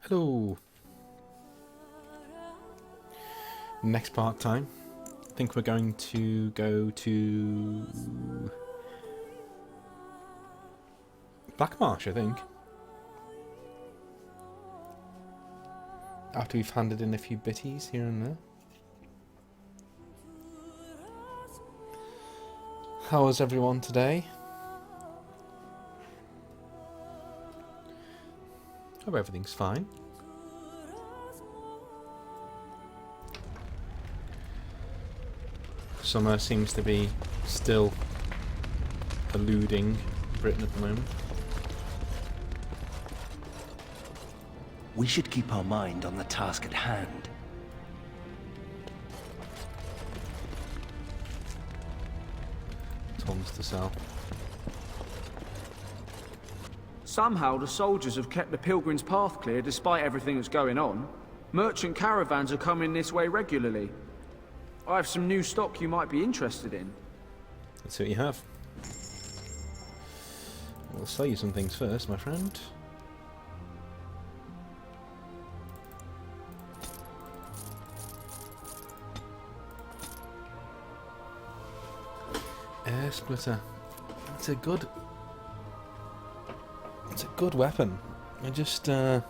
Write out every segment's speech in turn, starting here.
Hello. Next part time. I think we're going to go to Blackmarsh, I think. After we've handed in a few bitties here and there. How is everyone today? Hope everything's fine. Summer seems to be still eluding Britain at the moment. We should keep our mind on the task at hand. Tons to sell. Somehow the soldiers have kept the pilgrim's path clear despite everything that's going on. Merchant caravans are coming this way regularly. I have some new stock you might be interested in. Let's see what you have. We'll sell you some things first, my friend. Air splitter. It's a good weapon. I just yeah.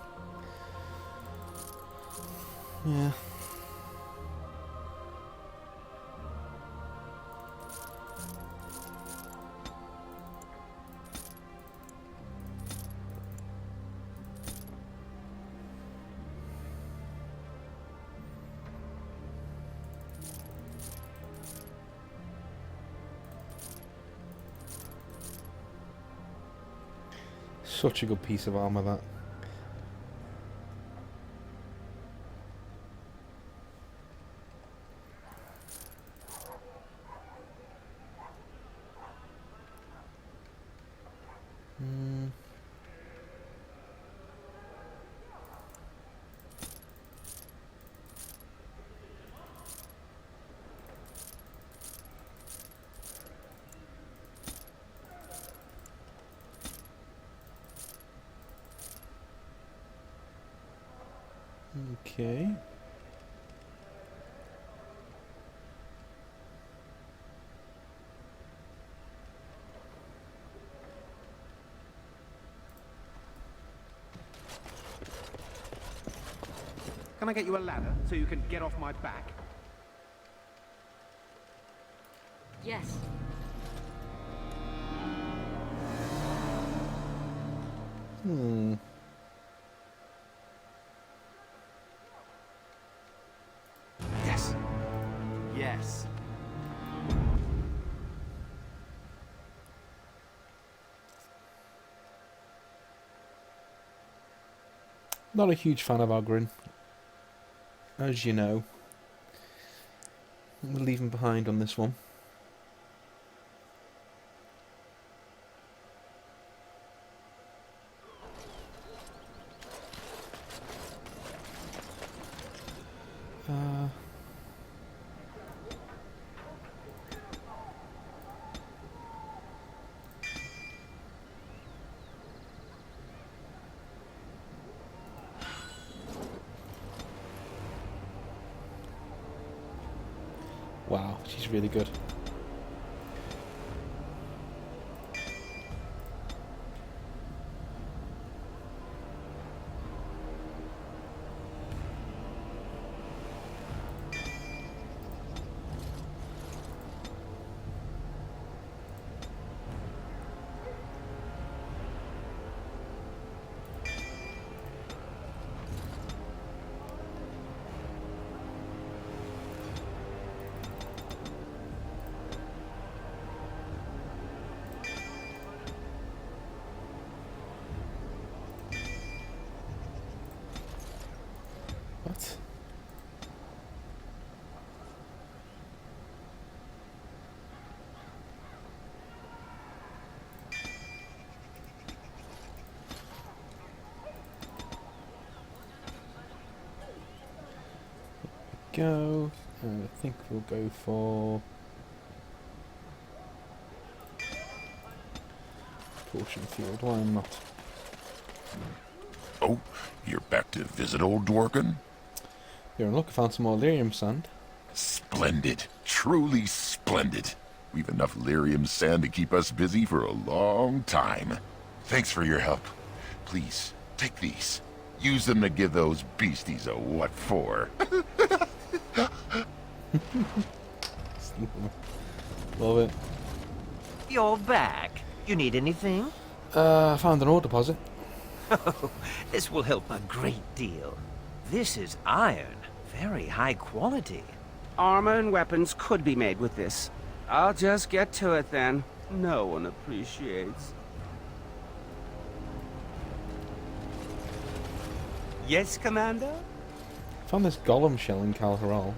Such a good piece of armour, that. Okay. Can I get you a ladder so you can get off my back? Yes. Yes. Yes. Not a huge fan of Ogren, as you know. We'll leave him behind on this one. Wow, she's really good. What? Go. I think we'll go for Portion Field. Why not? Oh, You're back to visit old Dworkin? Here, look, I found some more lyrium sand. Splendid. Truly splendid. We've enough lyrium sand to keep us busy for a long time. Thanks for your help. Please, take these. Use them to give those beasties a what for. Love it. You're back. You need anything? I found an ore deposit. Oh, this will help a great deal. This is iron. Very high quality. Armor and weapons could be made with this. I'll just get to it then. No one appreciates. Yes, Commander? Found this golem shell in Calharal.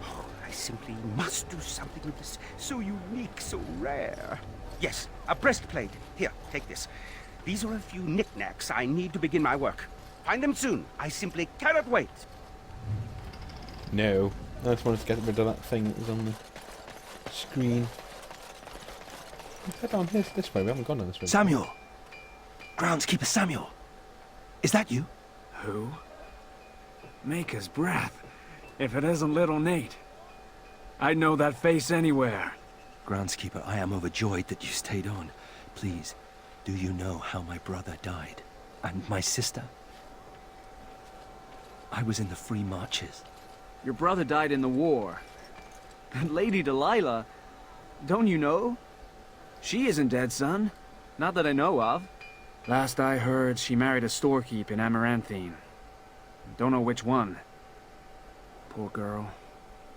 Oh, I simply must do something with this. So unique, so rare. Yes, a breastplate. Here, take this. These are a few knickknacks I need to begin my work. Find them soon. I simply cannot wait. No. I just wanted to get rid of that thing that was on the screen. Let's head down this way. We haven't gone down this way. Samuel! Groundskeeper Samuel! Is that you? Who? Maker's breath. If it isn't little Nate. I'd know that face anywhere. Groundskeeper, I am overjoyed that you stayed on. Please, do you know how my brother died? And my sister? I was in the Free Marches. Your brother died in the war. And Lady Delilah, don't you know? She isn't dead, son. Not that I know of. Last I heard, she married a storekeep in Amaranthine. Don't know which one. Poor girl.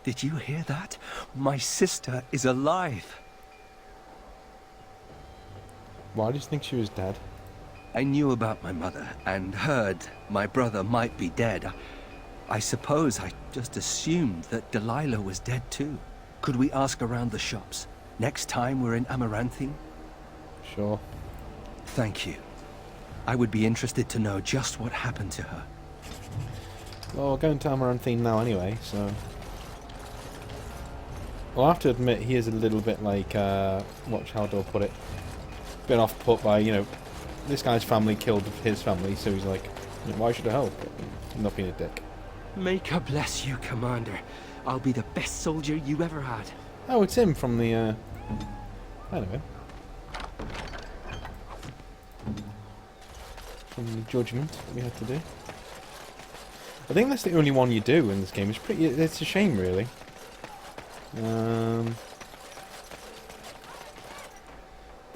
Did you hear that? My sister is alive. Why did you think she was dead? I knew about my mother and heard my brother might be dead. I suppose I just assumed that Delilah was dead too. Could we ask around the shops next time we're in Amaranthine? Sure. Thank you. I would be interested to know just what happened to her. Well, we're going to Amaranthine now anyway, so... Well, I have to admit, he is a little bit like, how do I put it? Been off-put by, you know, this guy's family killed his family, so he's like, why should I help? Not being a dick. Maker bless you, Commander. I'll be the best soldier you ever had. Oh, it's him from the, anyway. From the judgment that we had to do. I think that's the only one you do in this game. It's a shame, really.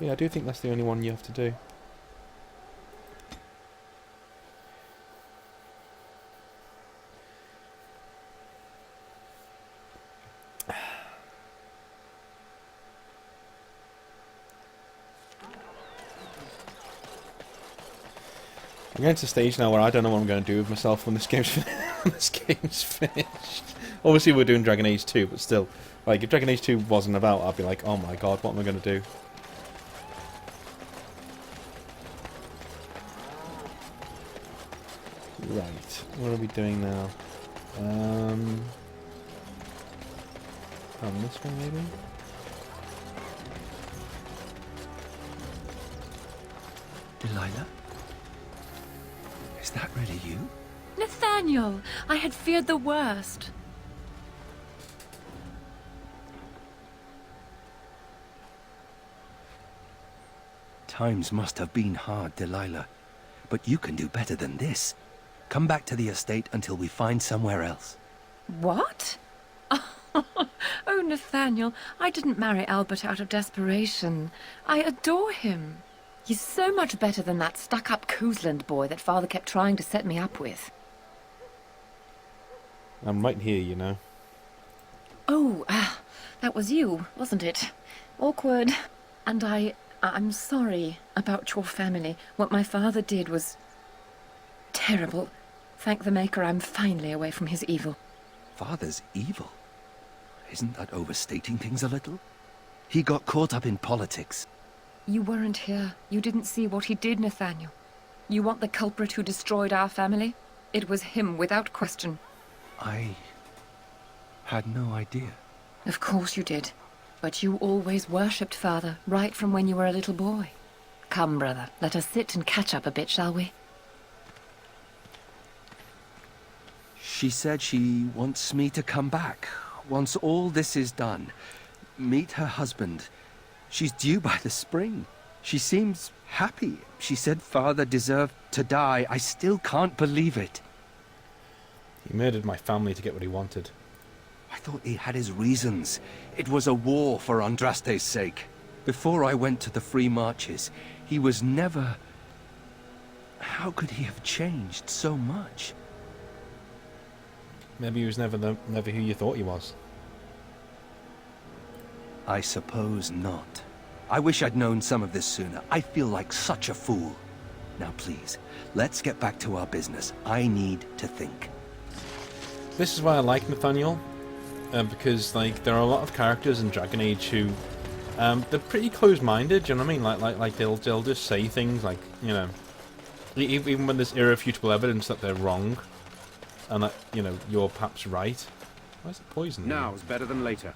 Yeah, I do think that's the only one you have to do. I'm getting to a stage now where I don't know what I'm going to do with myself when this game's finished. Obviously, we're doing Dragon Age 2, but still, like, if Dragon Age 2 wasn't about, I'd be like, oh my god, what am I going to do? Right, what are we doing now? This way, maybe? Delilah? Is that really you? Nathaniel, I had feared the worst. Times must have been hard, Delilah. But you can do better than this. Come back to the estate until we find somewhere else. What? Oh, Nathaniel, I didn't marry Albert out of desperation. I adore him. He's so much better than that stuck-up Cousland boy that Father kept trying to set me up with. I'm right here, you know. Oh, that was you, wasn't it? Awkward. And I'm sorry about your family. What my father did was terrible. Thank the Maker I'm finally away from his evil. Father's evil? Isn't that overstating things a little? He got caught up in politics. You weren't here. You didn't see what he did, Nathaniel. You want the culprit who destroyed our family? It was him, without question. I had no idea. Of course you did. But you always worshipped Father, right from when you were a little boy. Come, brother, let us sit and catch up a bit, shall we? She said she wants me to come back. Once all this is done, meet her husband. She's due by the spring. She seems happy. She said father deserved to die. I still can't believe it. He murdered my family to get what he wanted. I thought he had his reasons. It was a war for Andraste's sake. Before I went to the Free Marches, he was never... How could he have changed so much? Maybe he was never who you thought he was. I suppose not. I wish I'd known some of this sooner. I feel like such a fool. Now please, let's get back to our business. I need to think. This is why I like Nathaniel, because like there are a lot of characters in Dragon Age who they're pretty closed-minded. Do you know what I mean? Like they'll just say things like, you know, even when there's irrefutable evidence that they're wrong, and that, you know, you're perhaps right. Why is it poison? Now's better than later.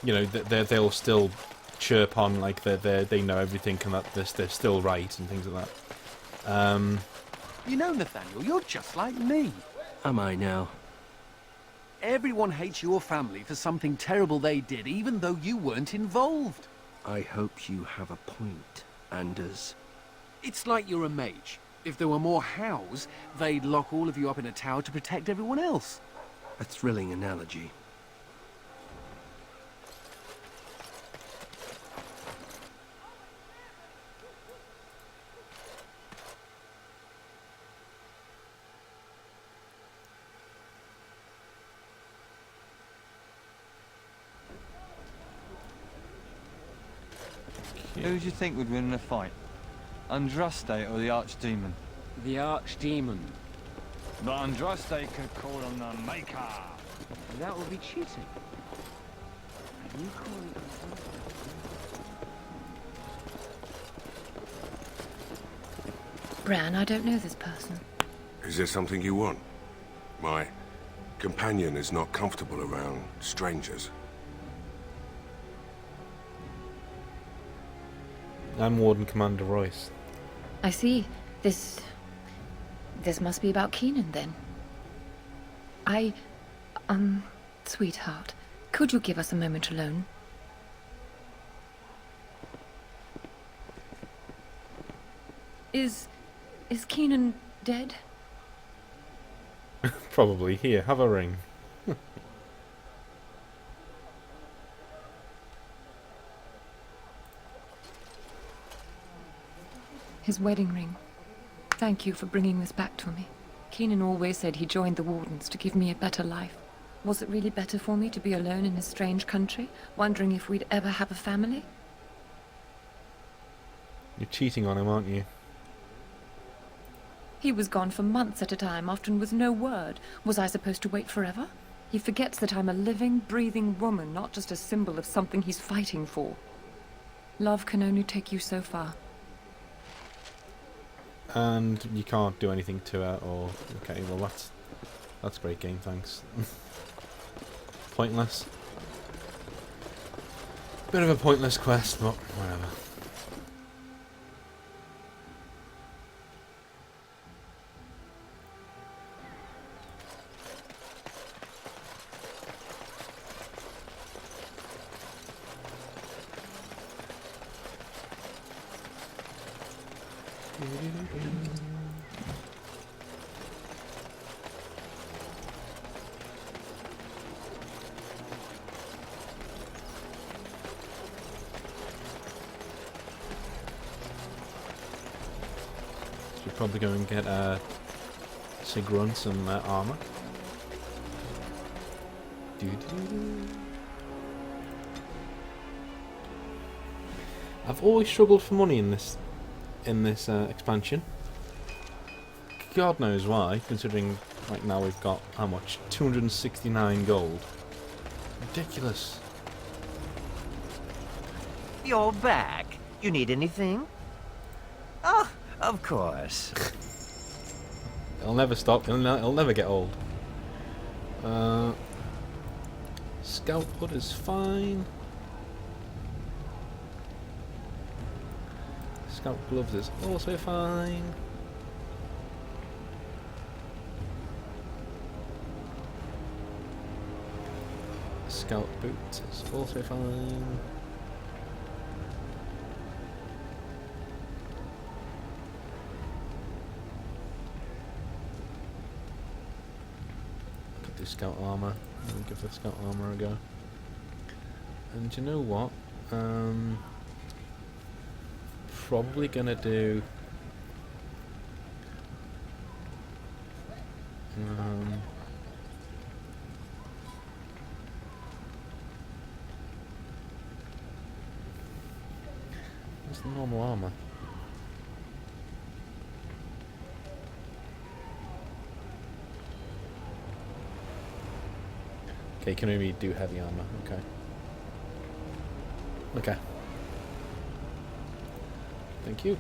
You know, they'll still chirp on like they know everything and that they're still right and things like that. You know, Nathaniel, you're just like me. Am I now? Everyone hates your family for something terrible they did, even though you weren't involved. I hope you have a point, Anders. It's like you're a mage. If there were more hows, they'd lock all of you up in a tower to protect everyone else. A thrilling analogy. Who do you think would win in a fight? Andraste or the Archdemon? The Archdemon. But Andraste could call on the Maker. That would be cheating. And you call it... Bran, I don't know this person. Is there something you want? My companion is not comfortable around strangers. I'm Warden Commander Royce. I see. This must be about Keenan, then. Sweetheart, could you give us a moment alone? Is Keenan dead? Probably. Here, have a ring. His wedding ring. Thank you for bringing this back to me. Keenan always said he joined the Wardens to give me a better life. Was it really better for me to be alone in a strange country, wondering if we'd ever have a family? You're cheating on him, aren't you? He was gone for months at a time, often with no word. Was I supposed to wait forever? He forgets that I'm a living, breathing woman, not just a symbol of something he's fighting for. Love can only take you so far. And you can't do anything to her, or... Okay, well that's great game, thanks. Pointless. Bit of a pointless quest, but whatever. Should probably go and get Sigrun some armor. I've always struggled for money in this expansion. God knows why, considering right now we've got how much? 269 gold. Ridiculous. You're back. You need anything? Oh, of course. It'll never stop. It'll never get old. Scout hood is fine. Scout gloves is also fine. Scout boots is also fine. Could do scout armor. I'll give the scout armor a go. And you know what? Probably gonna do. What's the normal armor? Okay, can only do heavy armor. Okay. Okay. Thank you.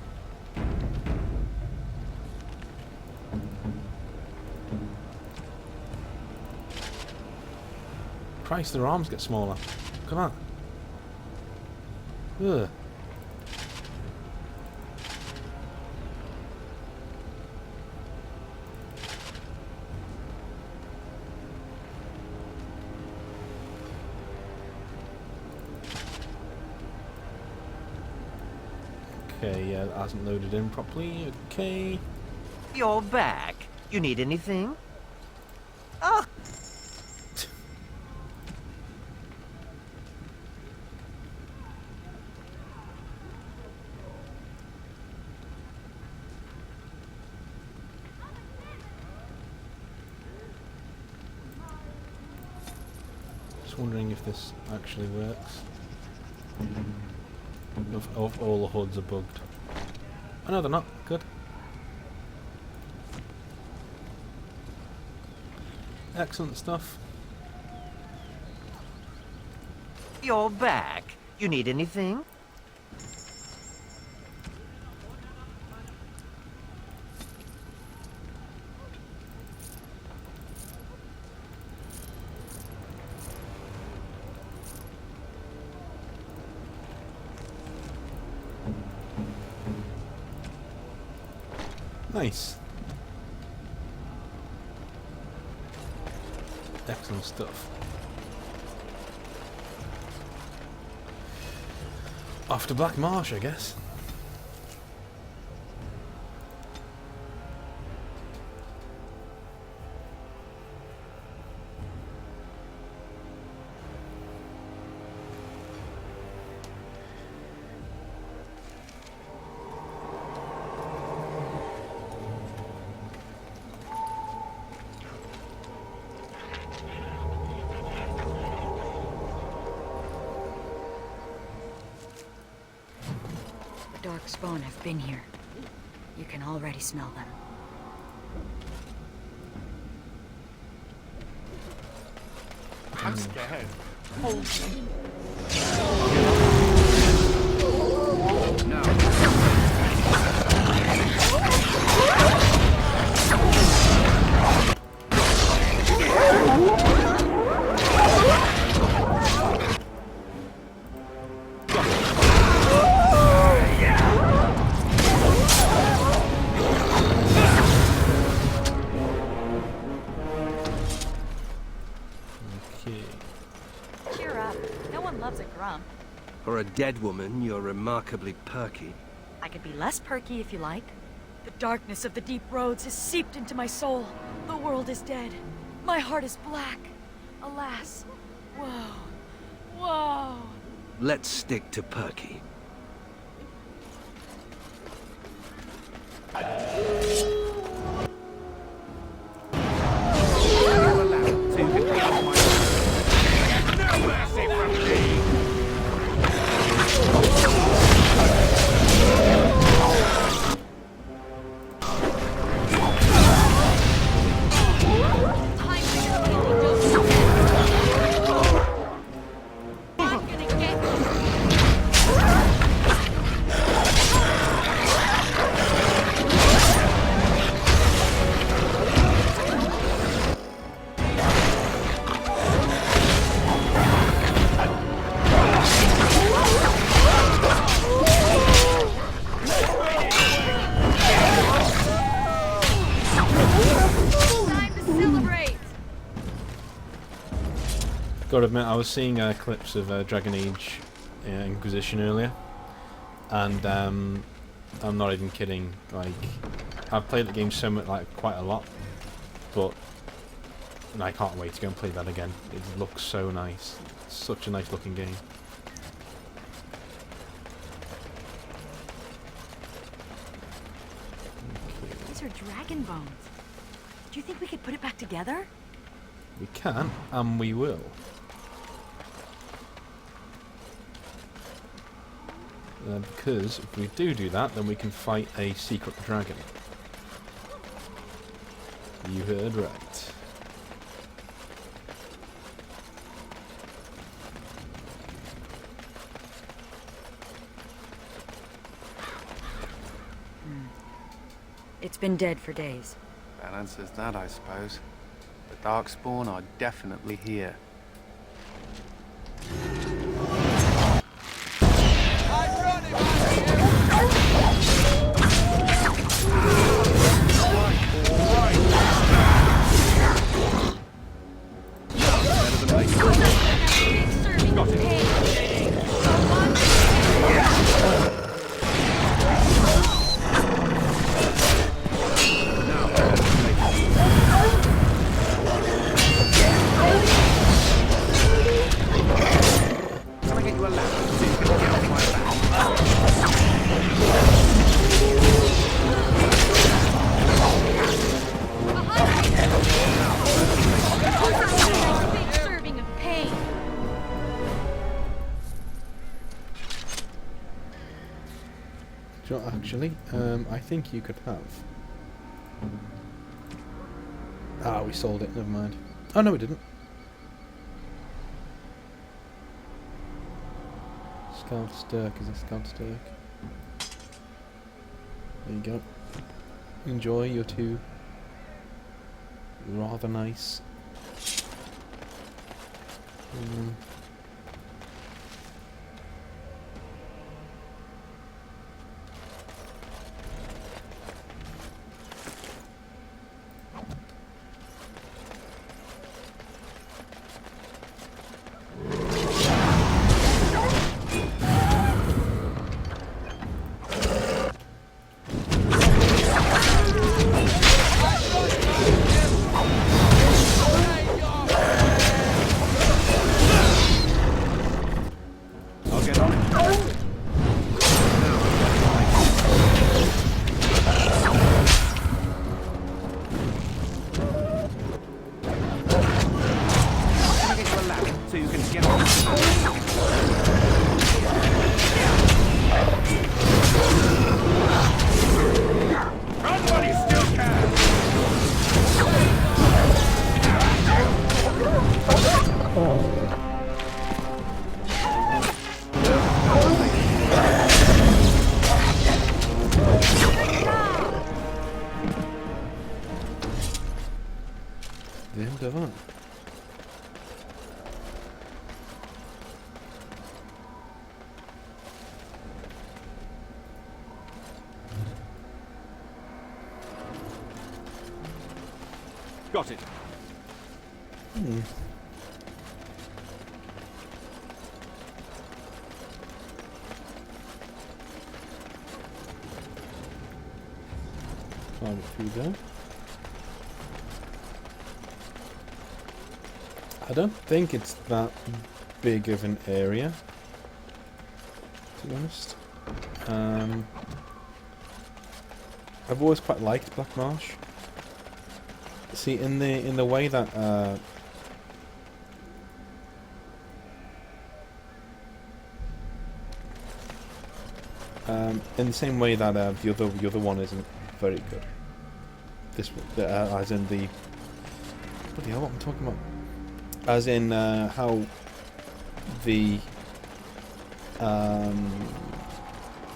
Christ, their arms get smaller. Come on. Ugh. Okay, yeah, it hasn't loaded in properly. Okay. You're back. You need anything? Oh. Just wondering if this actually works. Of all the hoods are bugged. Oh no, they're not. Good. Excellent stuff. You're back. You need anything? Nice. Excellent stuff. Off to Blackmarsh, I guess. Dark spawn have been here. You can already smell them. I'm scared. Hold me. Cheer up. No one loves a grump. For a dead woman, you're remarkably perky. I could be less perky if you like. The darkness of the deep roads has seeped into my soul. The world is dead. My heart is black. Alas. Whoa. Whoa. Let's stick to perky. Gotta admit, I was seeing clips of Dragon Age Inquisition earlier, and I'm not even kidding. Like, I've played the game so much, like quite a lot, but I can't wait to go and play that again. It looks so nice. It's such a nice looking game. These are dragon bones. Do you think we could put it back together? We can, and we will. Because if we do that, then we can fight a secret dragon. You heard right. It's been dead for days. That answers that, I suppose. The Darkspawn are definitely here. Actually, I think you could have. Ah, we sold it. Never mind. Oh no, we didn't. Scout Stirk, is it Scout Stirk? There you go. Enjoy your two rather nice. Got it. Climb it through there. I don't think it's that big of an area, to be honest. I've always quite liked Blackmarsh. See, in the way that in the same way that the other one isn't very good. This as in the bloody hell, what I'm talking about? As in how the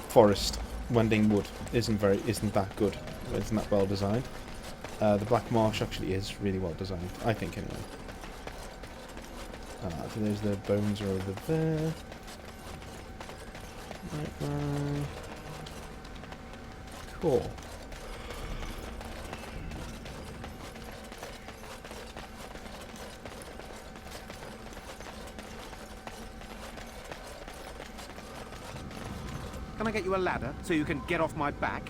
forest Wending Wood isn't that good. Isn't that well designed? The Blackmarsh actually is really well designed, I think, anyway. So there's the bones are over there. Right. Cool. Can I get you a ladder so you can get off my back?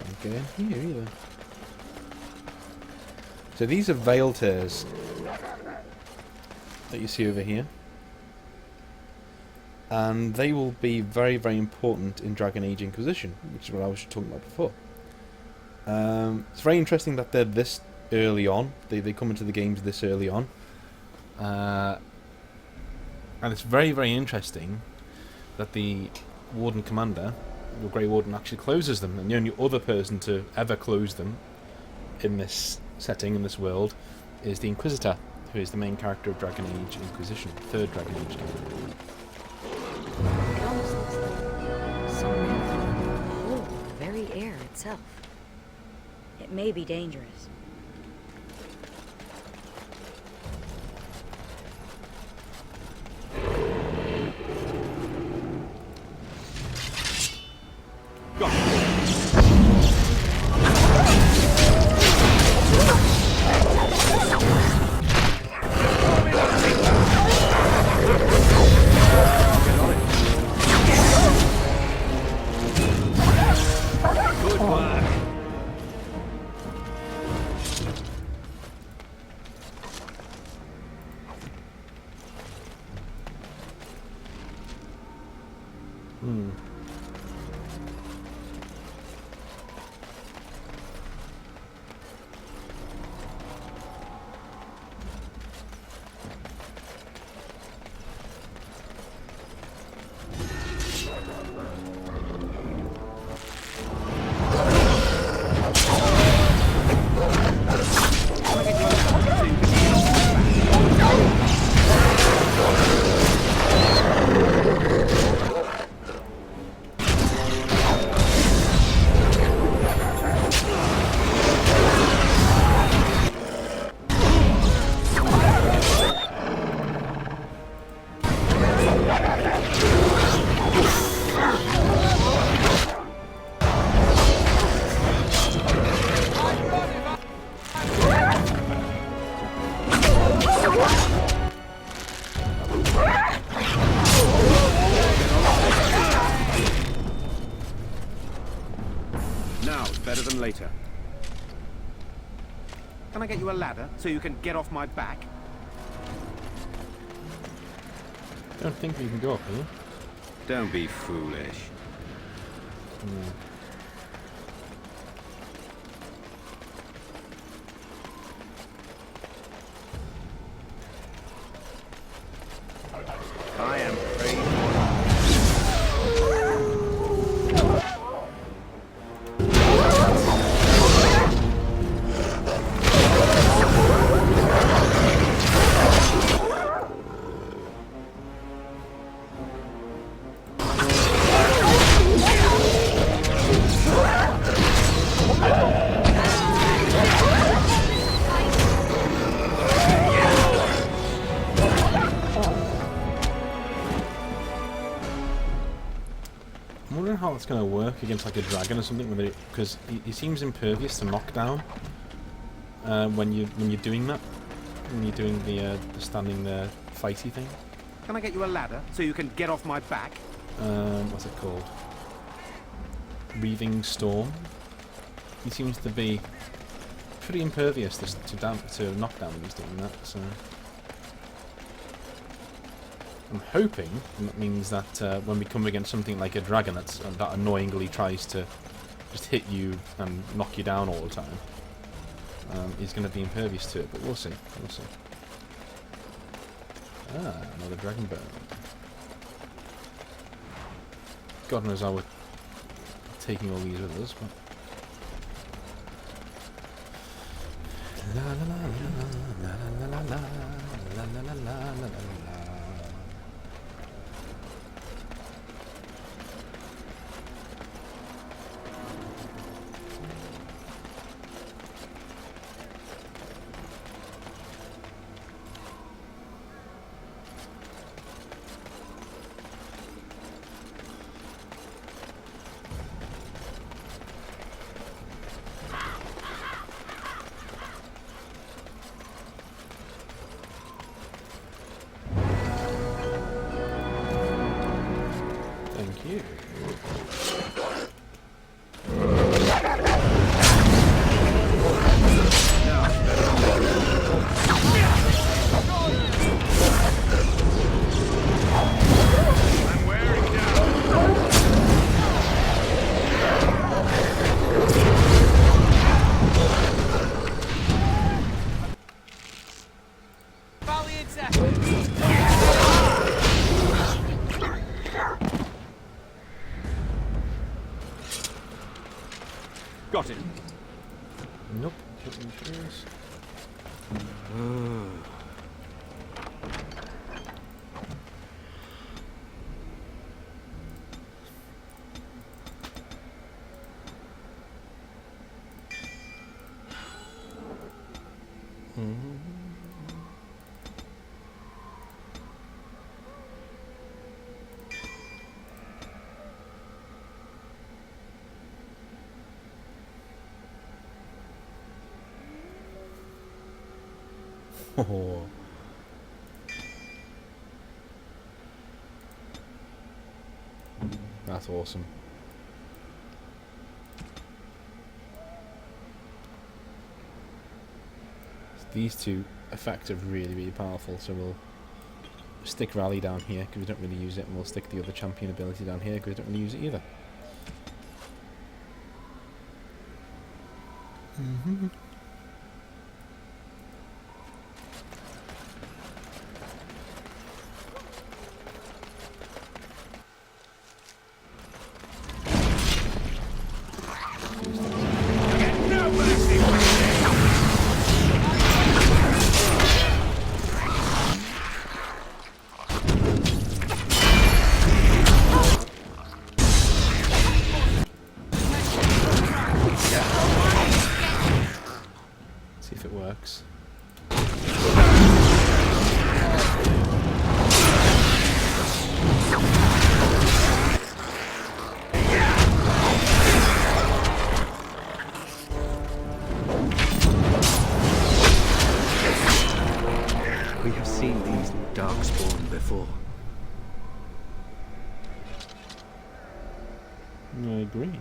Can't get in here either. So these are veil tears that you see over here. And they will be very, very important in Dragon Age Inquisition, which is what I was talking about before. It's very interesting that they're this early on. They come into the games this early on. And it's very, very interesting that the Warden Commander, the Grey Warden, actually closes them. And the only other person to ever close them in this setting, in this world, is the Inquisitor, who is the main character of Dragon Age Inquisition, third Dragon Age game. It almost looks like someone pulled the very air itself. It may be dangerous. Better than later. Can I get you a ladder so you can get off my back? I don't think we can go up here. Don't be foolish. I am afraid. I'm wondering how it's going to work against like a dragon or something, because he seems impervious to knockdown when you're doing that, when you're doing the standing there fighty thing. Can I get you a ladder so you can get off my back? What's it called? Breathing Storm. He seems to be pretty impervious to knockdown when he's doing that. So I'm hoping that means that when we come against something like a dragon that annoyingly tries to just hit you and knock you down all the time, he's going to be impervious to it. But we'll see. We'll see. Ah, another dragon bone. God knows how we're taking all these with us, but la la la la la la la la la la la la la. Got it. Nope. Oh. That's awesome. These two effects are really, really powerful, so we'll stick Rally down here because we don't really use it, and we'll stick the other champion ability down here because we don't really use it either. See if it works. We have seen these darkspawn before. I agree.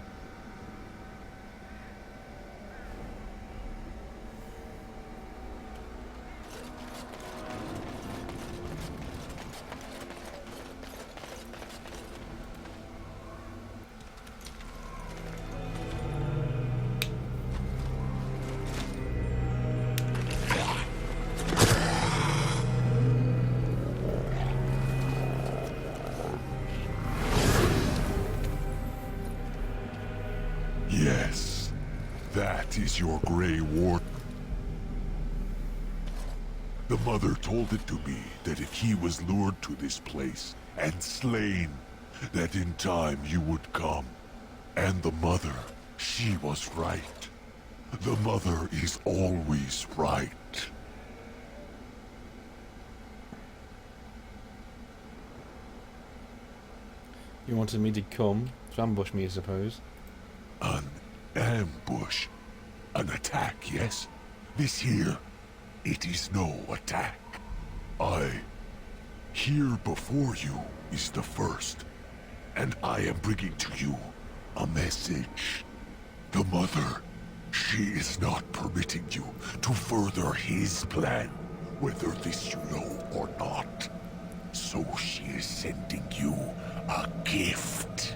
Yes, that is your Grey Warden. The mother told it to me that if he was lured to this place and slain, that in time you would come. And the mother, she was right. The mother is always right. You wanted me to come to ambush me, I suppose. An ambush. An attack, yes? This here, it is no attack. Here before you is the first, and I am bringing to you a message. The mother, she is not permitting you to further his plan, whether this you know or not. So she is sending you a gift.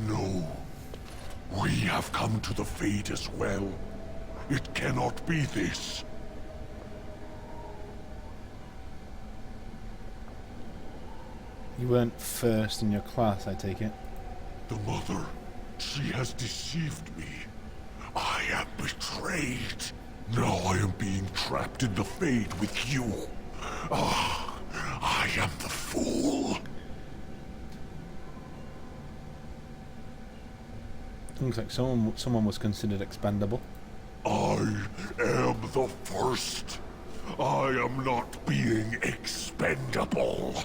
No. We have come to the fate as well. It cannot be this. You weren't first in your class, I take it. The mother, she has deceived me. I am betrayed. Now I am being trapped in the fate with you. Ah, am the fool. Looks like someone was considered expendable. I am the first. I am not being expendable.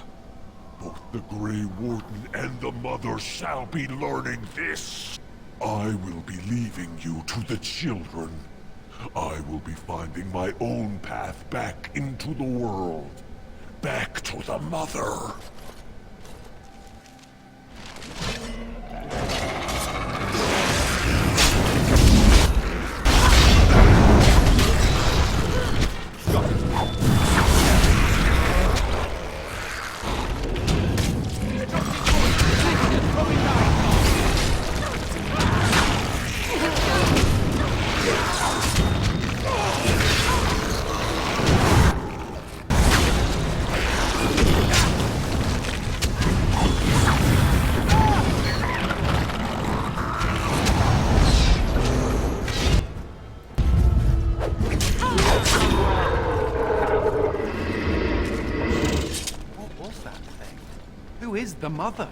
Both the Grey Warden and the Mother shall be learning this. I will be leaving you to the children. I will be finding my own path back into the world. Back to the Mother. Who is the Mother?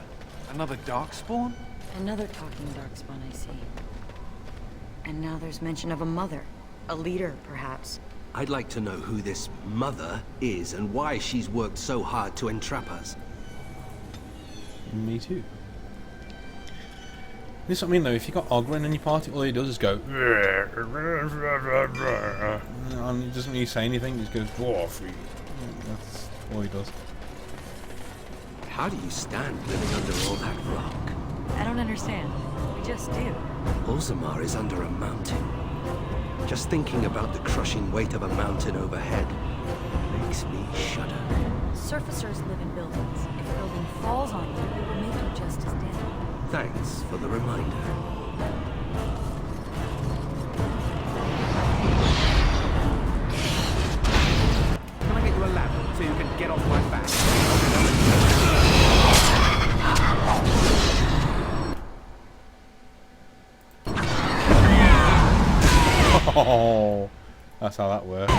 Another Darkspawn? Another talking Darkspawn, I see. And now there's mention of a mother. A leader, perhaps. I'd like to know who this Mother is and why she's worked so hard to entrap us. Me too. This is what I mean though, if you got Ogren in your party, all he does is go and he doesn't really say anything, he just goes dwarf. That's all he does. How do you stand living under all that rock? I don't understand. We just do. Orzammar is under a mountain. Just thinking about the crushing weight of a mountain overhead makes me shudder. Surfacers live in buildings. If a building falls on you, it will make you just as dead. Thanks for the reminder. Can I get you a ladder so you can get off my back? Oh, that's how that works.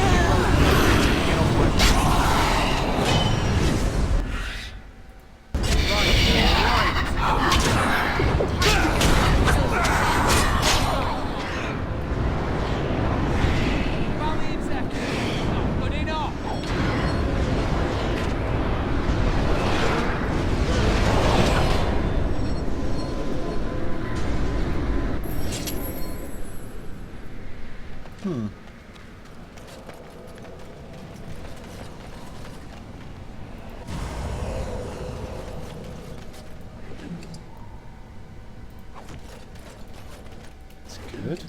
Good.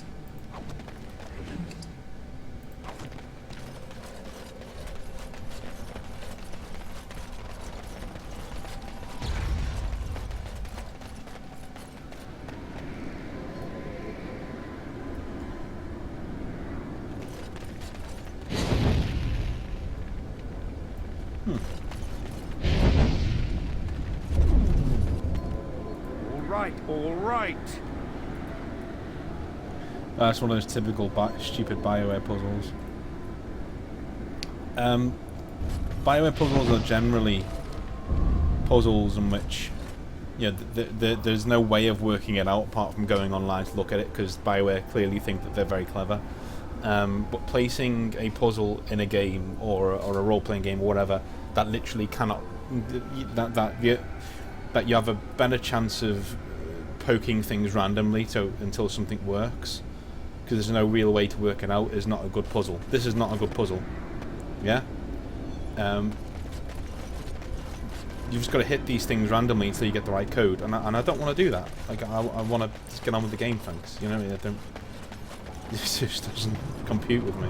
All right. That's one of those typical stupid BioWare puzzles. BioWare puzzles are generally puzzles in which, there's no way of working it out apart from going online to look at it, because BioWare clearly think that they're very clever. But placing a puzzle in a game or a role-playing game or whatever that literally cannot, that you have a better chance of poking things randomly until something works, because there's no real way to work it out, is not a good puzzle. This is not a good puzzle. Yeah? You've just got to hit these things randomly until you get the right code, and I don't want to do that. Like, I want to just get on with the game, thanks. You know, I don't. It just doesn't compute with me.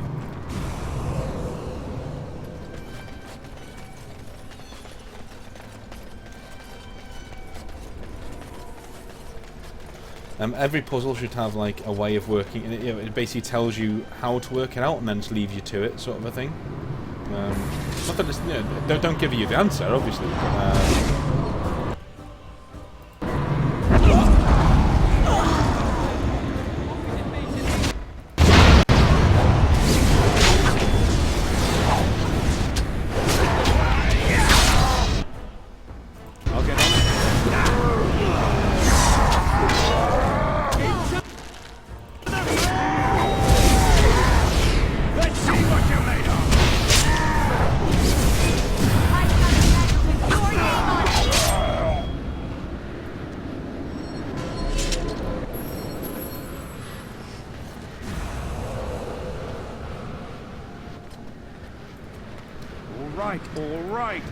Every puzzle should have like a way of working, and it basically tells you how to work it out, and then just leaves you to it, sort of a thing. Not that it's, don't give you the answer, obviously. right.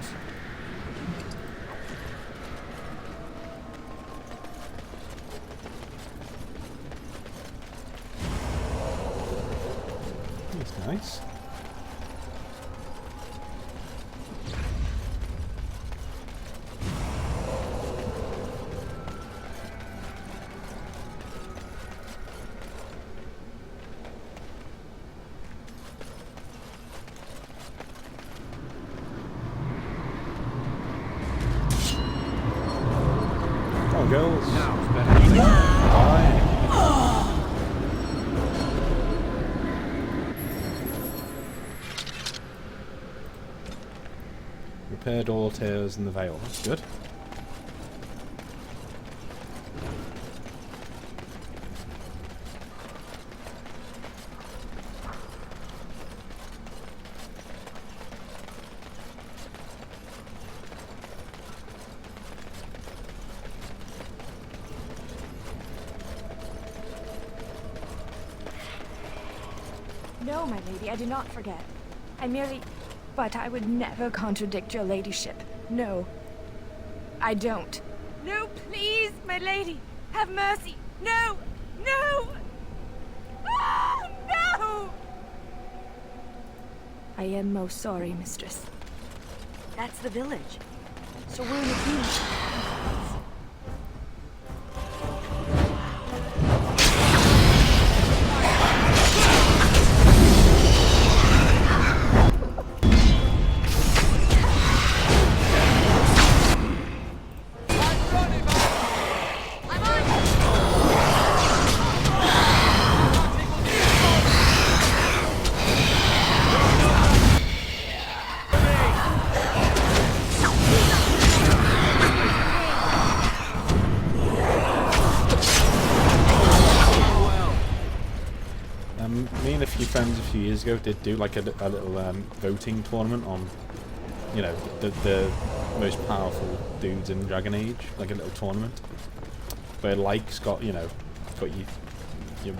That's nice. Come on, girls. Now it's better than Bye. Repaired all tears in the veil. That's good. No, my lady, I do not forget. I merely... But I would never contradict your ladyship. No. I don't. No, please, my lady! Have mercy! No! No! Ah, no! I am most sorry, mistress. That's the village. So we're in a team. Me and a few friends a few years ago did do like a little voting tournament on, you know, the most powerful dudes in Dragon Age, like a little tournament where likes got, you know, got you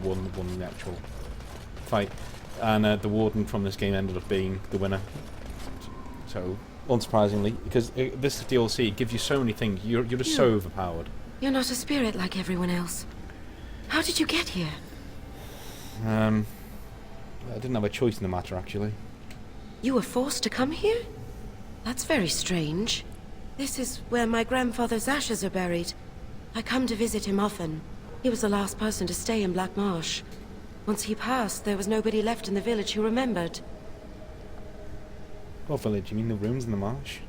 won the actual fight, and the warden from this game ended up being the winner. So unsurprisingly, because this DLC gives you so many things, you're just so overpowered. You're not a spirit like everyone else. How did you get here? I didn't have a choice in the matter, actually. You were forced to come here? That's very strange. This is where my grandfather's ashes are buried. I come to visit him often. He was the last person to stay in Blackmarsh. Once he passed, there was nobody left in the village who remembered. What village? You mean the ruins in the marsh?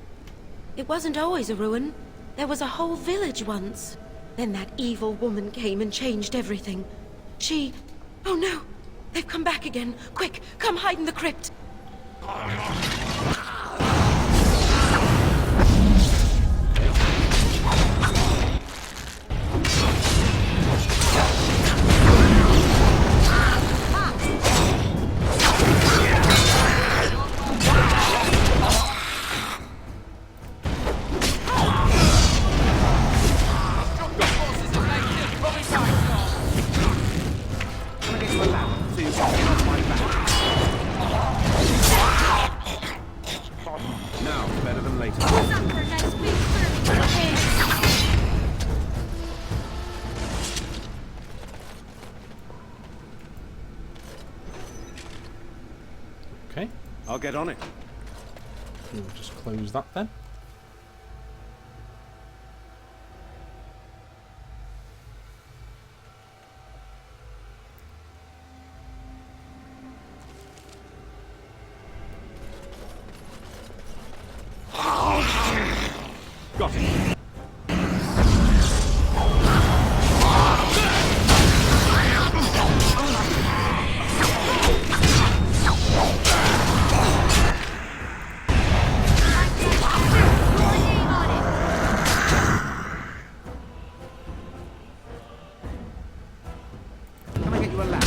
It wasn't always a ruin. There was a whole village once. Then that evil woman came and changed everything. She... Oh no! They've come back again! Quick, come hide in the crypt! Okay. I'll get on it. We'll just close that then. Got it. Can I get you a ladder?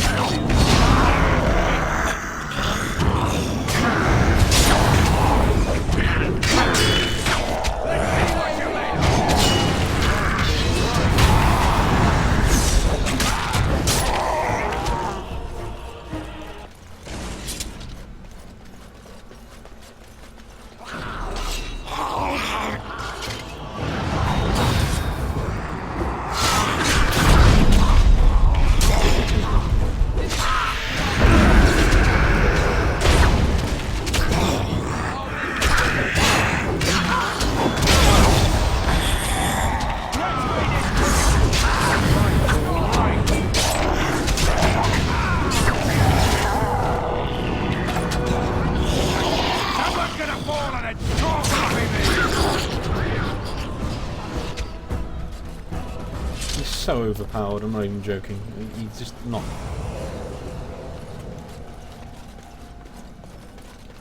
so overpowered, I'm not even joking. He's just not.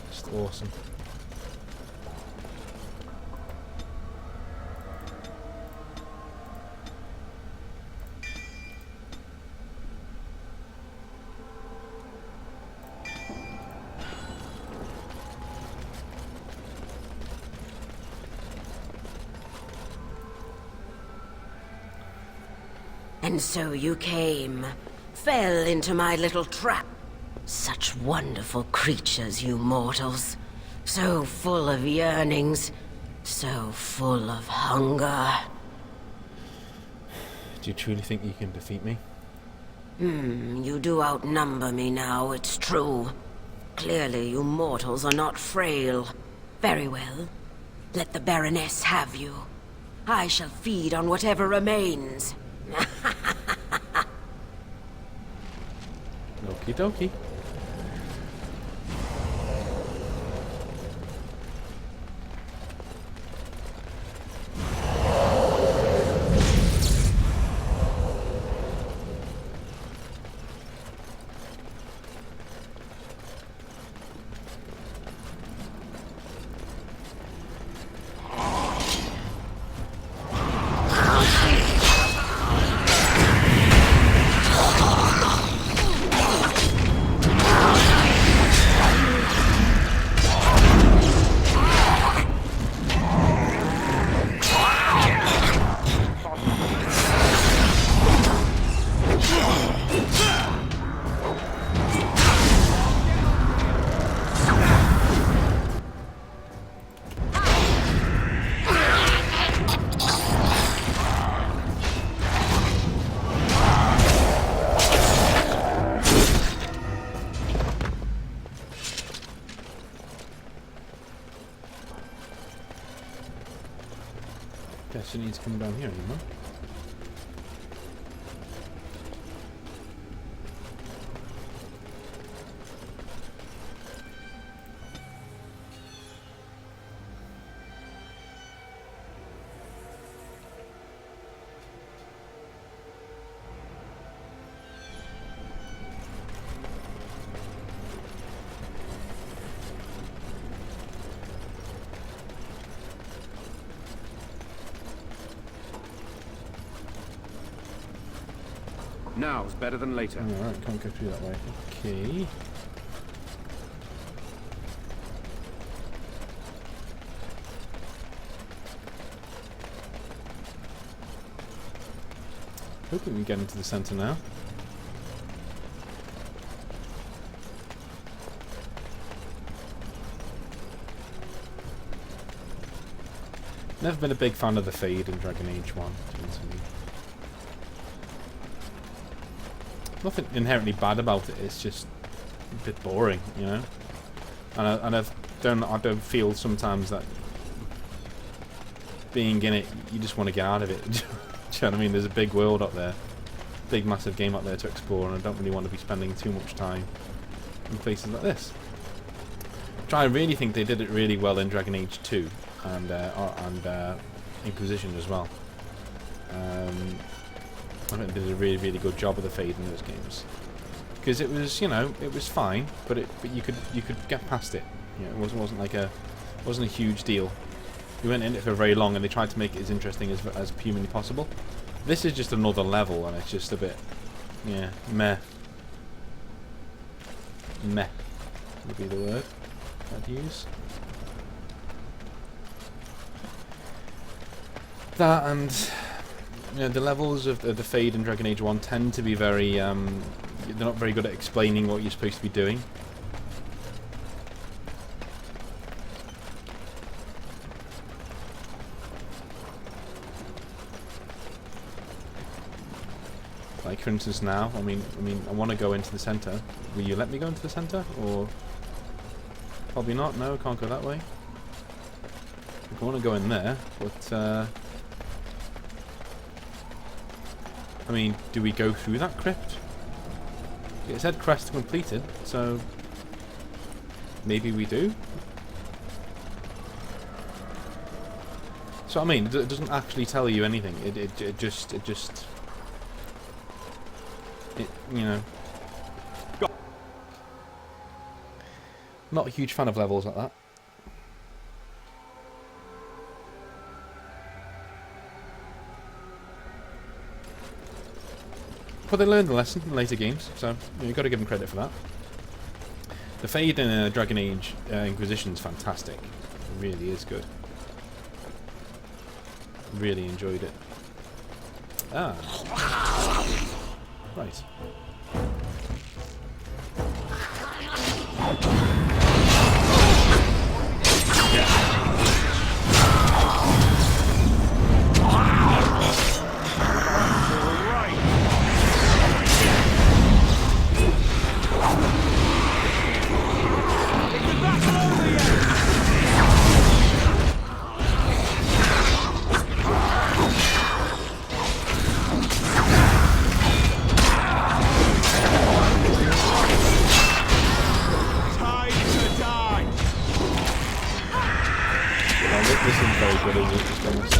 Just awesome. And so you came, fell into my little trap. Such wonderful creatures, you mortals. So full of yearnings, so full of hunger. Do you truly think you can defeat me? You do outnumber me now, it's true. Clearly you mortals are not frail. Very well. Let the Baroness have you. I shall feed on whatever remains. Okie dokie. Guess it needs to come down here anymore. Now is better than later. Alright, can't go through that way. Okay. Hoping we get into the centre now. Never been a big fan of the Fade in Dragon Age 1, to be honest with you. Nothing inherently bad about it. It's just a bit boring, you know. And I don't feel sometimes that being in it, you just want to get out of it. Do you know what I mean? There's a big world up there, big massive game up there to explore, and I don't really want to be spending too much time in places like this. Which I really think they did it really well in Dragon Age 2 and Inquisition as well. I think they did a really, really good job of the Fade in those games, because it was, you know, it was fine, but you could get past it. You know, it wasn't a huge deal. You went in it for very long, and they tried to make it as interesting as humanly possible. This is just another level, and it's just a bit, yeah, meh. Meh would be the word I'd use. That and, you know, the levels of the Fade in Dragon Age 1 tend to be very, they're not very good at explaining what you're supposed to be doing. Like, for instance, now, I mean, I want to go into the centre. Will you let me go into the centre, or probably not? No, I can't go that way. I want to go in there, but I mean, do we go through that crypt? It said quest completed, so maybe we do. So I mean, it doesn't actually tell you anything. It just you know. Not a huge fan of levels like that. But they learned the lesson in later games, so you've got to give them credit for that. The Fade in Dragon Age Inquisition is fantastic. It really is good. Really enjoyed it. Ah. Right. This isn't very good, is it? Just honest.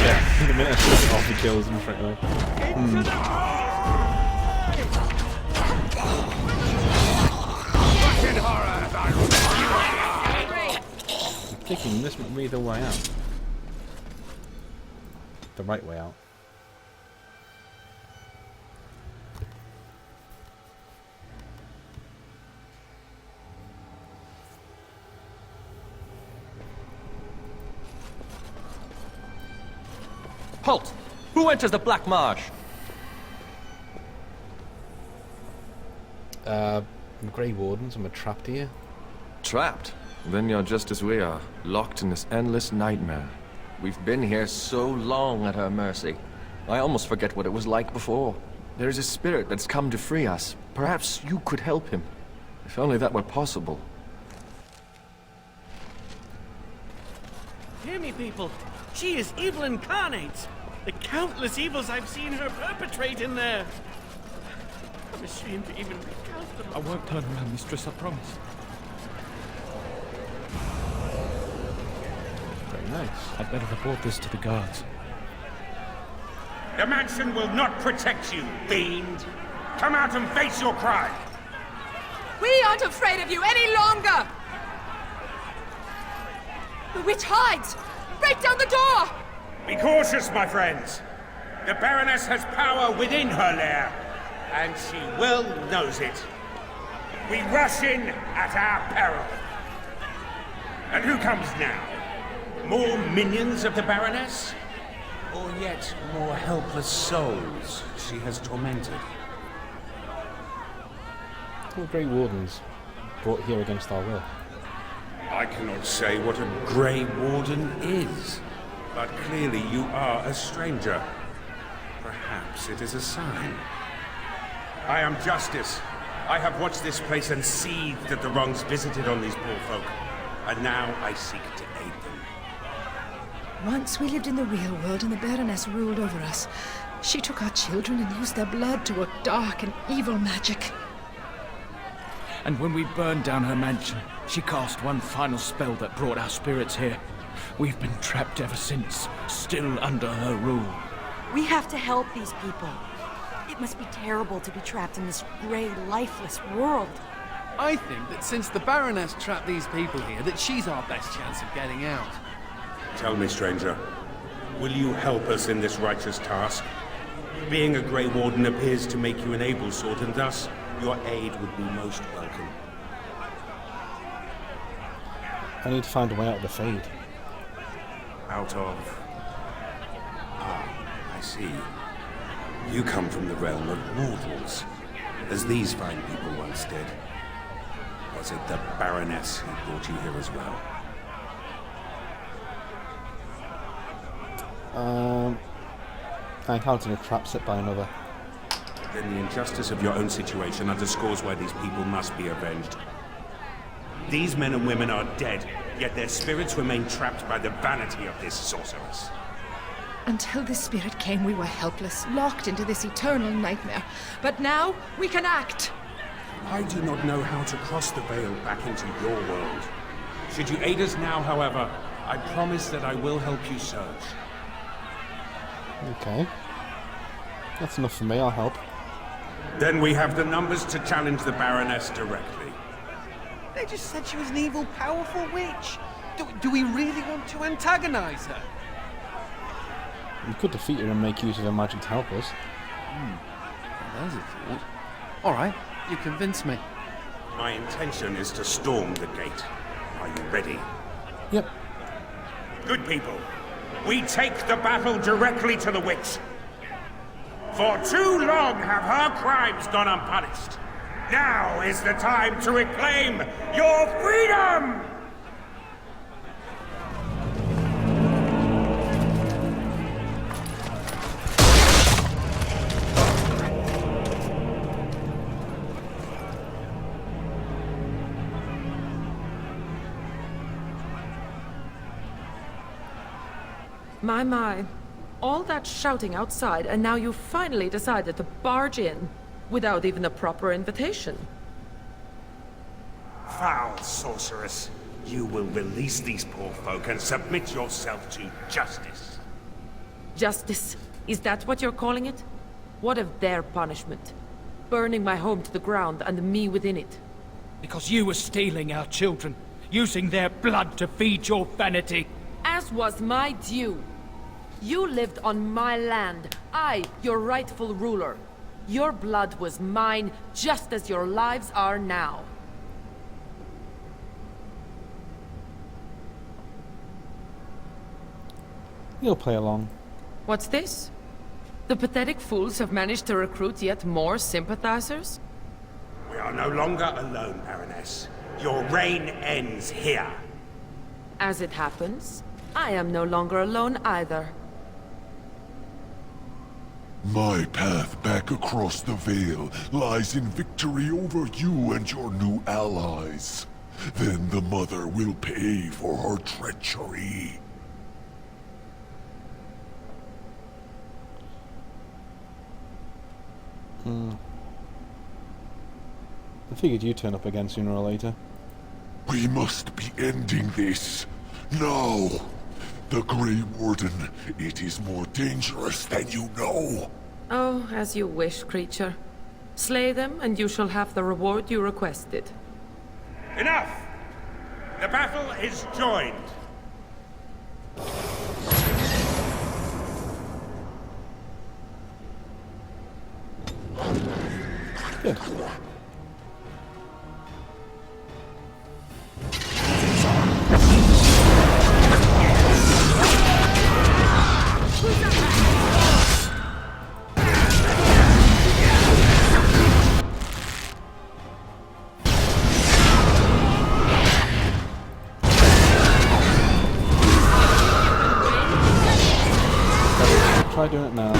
Yeah, the minute I took it off, he kills him straight away. I'm thinking this might be the way out. The right way out. Halt! Who enters the Blackmarsh? Grey Wardens, and we're trapped here. Trapped? Then you're just as we are, locked in this endless nightmare. We've been here so long at our mercy. I almost forget what it was like before. There's a spirit that's come to free us. Perhaps you could help him. If only that were possible. Hear me, people. She is evil incarnate. The countless evils I've seen her perpetrate in there. I'm ashamed to even recount them. I won't turn around, mistress, I promise. Very nice. I'd better report this to the guards. The mansion will not protect you, fiend. Come out and face your crime. We aren't afraid of you any longer! The witch hides! Break down the door! Be cautious, my friends. The Baroness has power within her lair, and she well knows it. We rush in at our peril. And who comes now? More minions of the Baroness? Or yet more helpless souls she has tormented? All Grey Wardens brought here against our will. I cannot say what a Grey Warden is, but clearly you are a stranger. Perhaps it is a sign. I am Justice. I have watched this place and seethed at the wrongs visited on these poor folk, and now I seek to aid them. Once we lived in the real world and the Baroness ruled over us. She took our children and used their blood to work dark and evil magic. And when we burned down her mansion, she cast one final spell that brought our spirits here. We've been trapped ever since, still under her rule. We have to help these people. It must be terrible to be trapped in this grey, lifeless world. I think that since the Baroness trapped these people here, that she's our best chance of getting out. Tell me, stranger, will you help us in this righteous task? Being a Grey Warden appears to make you an able sort, and thus your aid would be most welcome. I need to find a way out of the Fade. Out of... Ah, I see. You come from the realm of mortals, as these fine people once did. Was it the Baroness who brought you here as well? I encountered a trap set by another. Then the injustice of your own situation underscores why these people must be avenged. These men and women are dead, yet their spirits remain trapped by the vanity of this sorceress. Until this spirit came, we were helpless, locked into this eternal nightmare. But now, we can act! I do not know how to cross the veil back into your world. Should you aid us now, however, I promise that I will help you search. Okay. That's enough for me, I'll help. Then we have the numbers to challenge the Baroness directly. They just said she was an evil, powerful witch. Do we really want to antagonize her? We could defeat her and make use of her magic to help us. There's a thought. Alright, you convinced me. My intention is to storm the gate. Are you ready? Yep. Good people, we take the battle directly to the witch. For too long have her crimes gone unpunished. Now is the time to reclaim your freedom! My. All that shouting outside, and now you finally decided to barge in without even a proper invitation. Foul sorceress. You will release these poor folk and submit yourself to justice. Justice? Is that what you're calling it? What of their punishment? Burning my home to the ground and me within it. Because you were stealing our children, using their blood to feed your vanity. As was my due. You lived on my land. I, your rightful ruler. Your blood was mine, just as your lives are now. You'll play along. What's this? The pathetic fools have managed to recruit yet more sympathizers? We are no longer alone, Baroness. Your reign ends here. As it happens, I am no longer alone either. My path back across the Vale lies in victory over you and your new allies. Then the Mother will pay for her treachery. I figured you'd turn up again sooner or later. We must be ending this. Now! The Grey Warden, it is more dangerous than you know. Oh, as you wish, creature. Slay them, and you shall have the reward you requested. Enough! The battle is joined. Good. Try doing it now.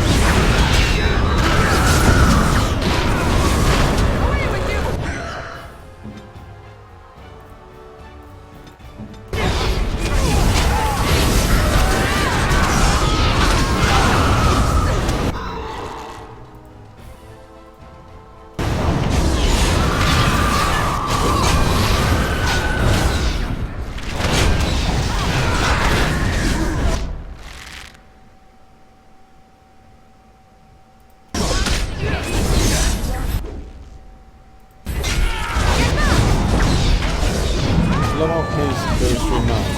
Blow out his goes through mine.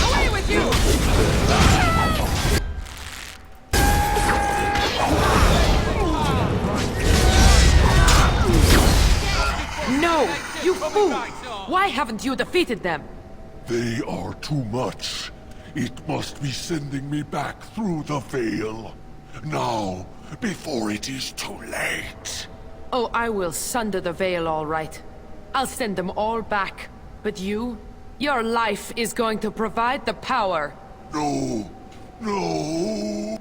Away with you! No! You fool! Why haven't you defeated them? They are too much. It must be sending me back through the Vale. Now, before it is too late. Oh, I will sunder the veil all right. I'll send them all back. But you? Your life is going to provide the power. No. No.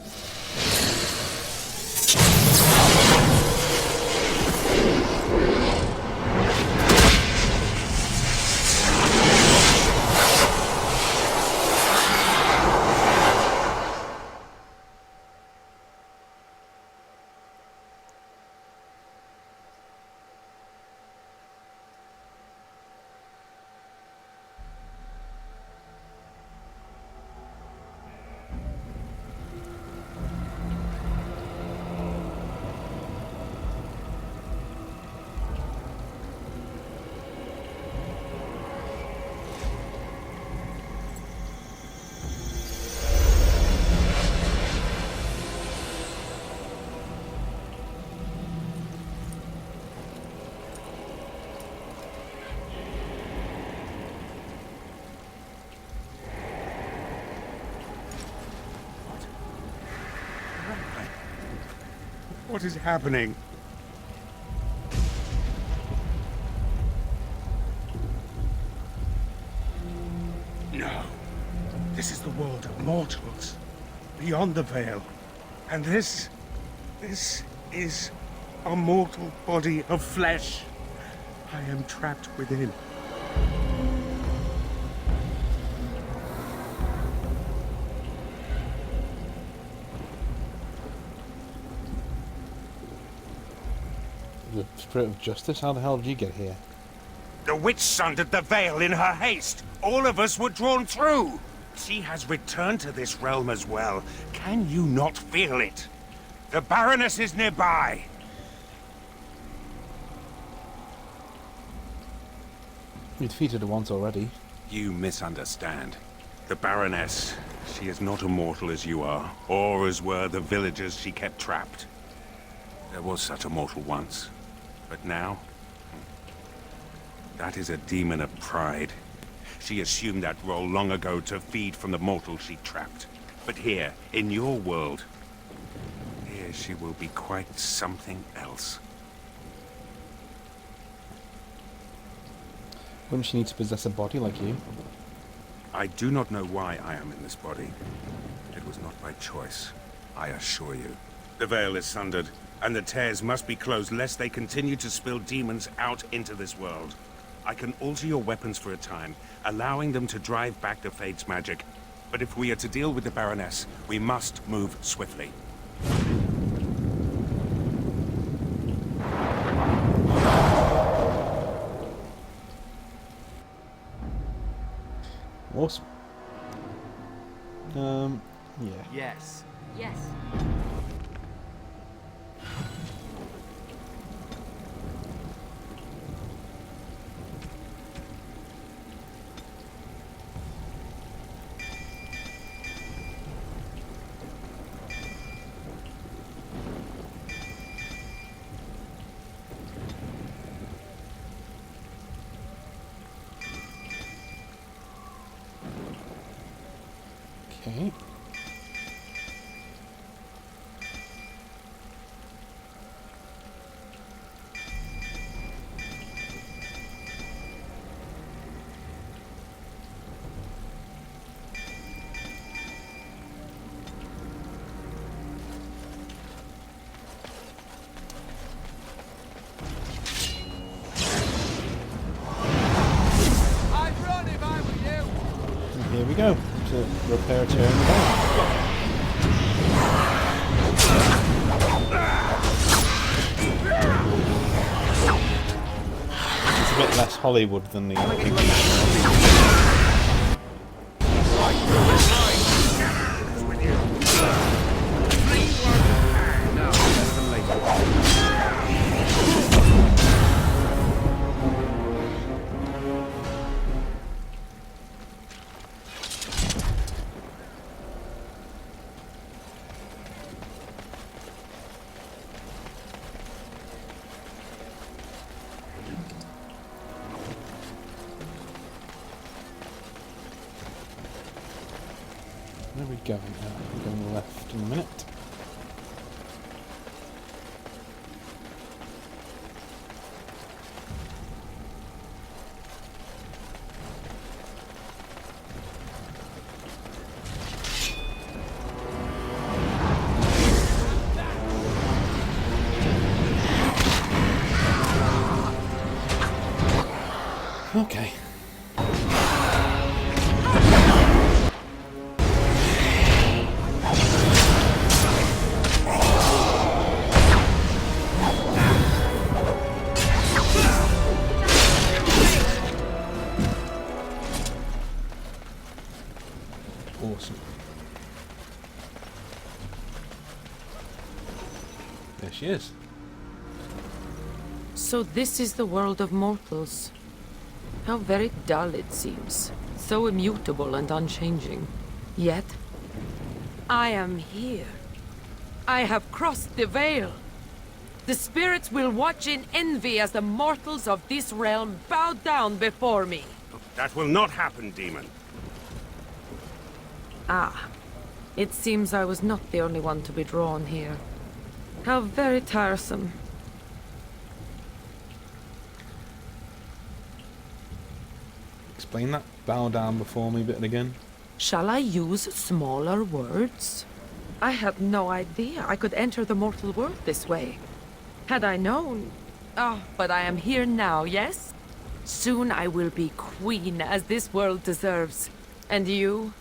What is happening? No. This is the world of mortals, beyond the veil. And this is a mortal body of flesh. I am trapped within. The spirit of justice? How the hell did you get here? The witch sundered the veil in her haste. All of us were drawn through. She has returned to this realm as well. Can you not feel it? The Baroness is nearby. We defeated her once already. You misunderstand. The Baroness, she is not immortal as you are, or as were the villagers she kept trapped. There was such a mortal once, but now... that is a demon of pride. She assumed that role long ago to feed from the mortals she trapped. But here, in your world, here she will be quite something else. Wouldn't she need to possess a body like you? I do not know why I am in this body. It was not by choice, I assure you. The veil is sundered, and the tears must be closed lest they continue to spill demons out into this world. I can alter your weapons for a time, allowing them to drive back the Fate's magic. But if we are to deal with the Baroness, we must move swiftly. Awesome. Yeah. Yes. Yes. Okay. I'd run if I were you. And here we go. To repair a tear in the bone. It's a bit less Hollywood than the Where are we going now? We're going left in a minute. Okay. Awesome. There she is. So this is the world of mortals. How very dull it seems. So immutable and unchanging. Yet, I am here. I have crossed the veil. The spirits will watch in envy as the mortals of this realm bow down before me. That will not happen, demon. Ah, it seems I was not the only one to be drawn here. How very tiresome. Explain that bow down before me bit again. Shall I use smaller words? I had no idea I could enter the mortal world this way. Had I known... Oh, but I am here now, yes? Soon I will be queen as this world deserves. And you?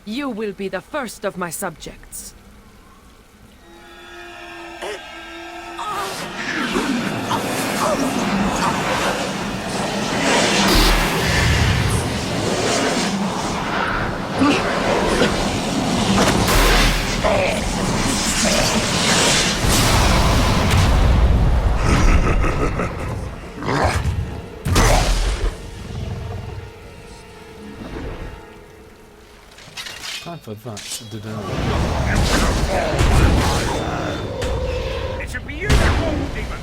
You will be the first of my subjects. Time for that to do. It's a beautiful demon.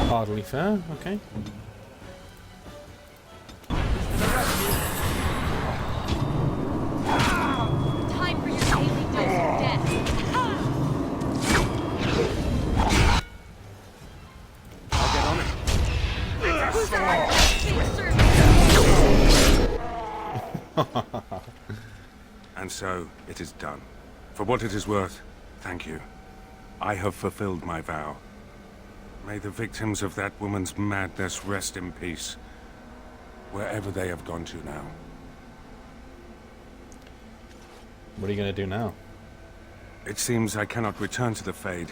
Hardly fair, okay. Time for your daily dose of death. I'll get on it. Who's that? And so, it is done. For what it is worth, thank you. I have fulfilled my vow. May the victims of that woman's madness rest in peace, wherever they have gone to now. What are you going to do now? It seems I cannot return to the Fade.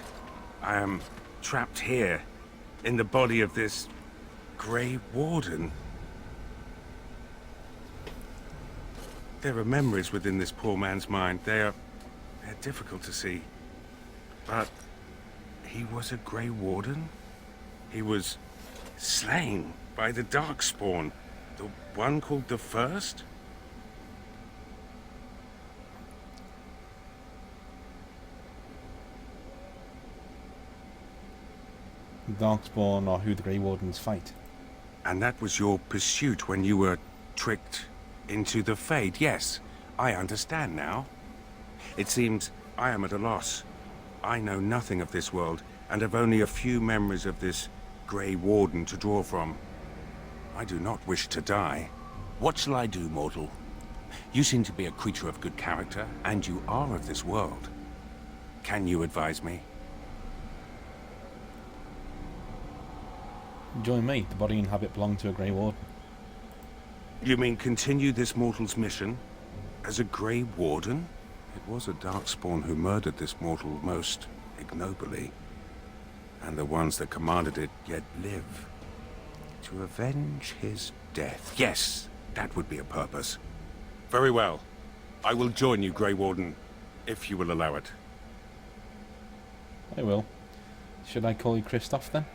I am trapped here, in the body of this Grey Warden. There are memories within this poor man's mind. They're difficult to see. But he was a Grey Warden? He was slain by the Darkspawn, the one called the First? Darkspawn or who the Grey Wardens fight. And that was your pursuit when you were tricked into the Fade. Yes, I understand now. It seems I am at a loss. I know nothing of this world, and have only a few memories of this Grey Warden to draw from. I do not wish to die. What shall I do, mortal? You seem to be a creature of good character, and you are of this world. Can you advise me? Join me. The body and habit belong to a Grey Warden. You mean continue this mortal's mission as a Grey Warden? It was a Darkspawn who murdered this mortal most ignobly. And the ones that commanded it yet live. To avenge his death. Yes, that would be a purpose. Very well. I will join you, Grey Warden, if you will allow it. I will. Should I call you Christoph then?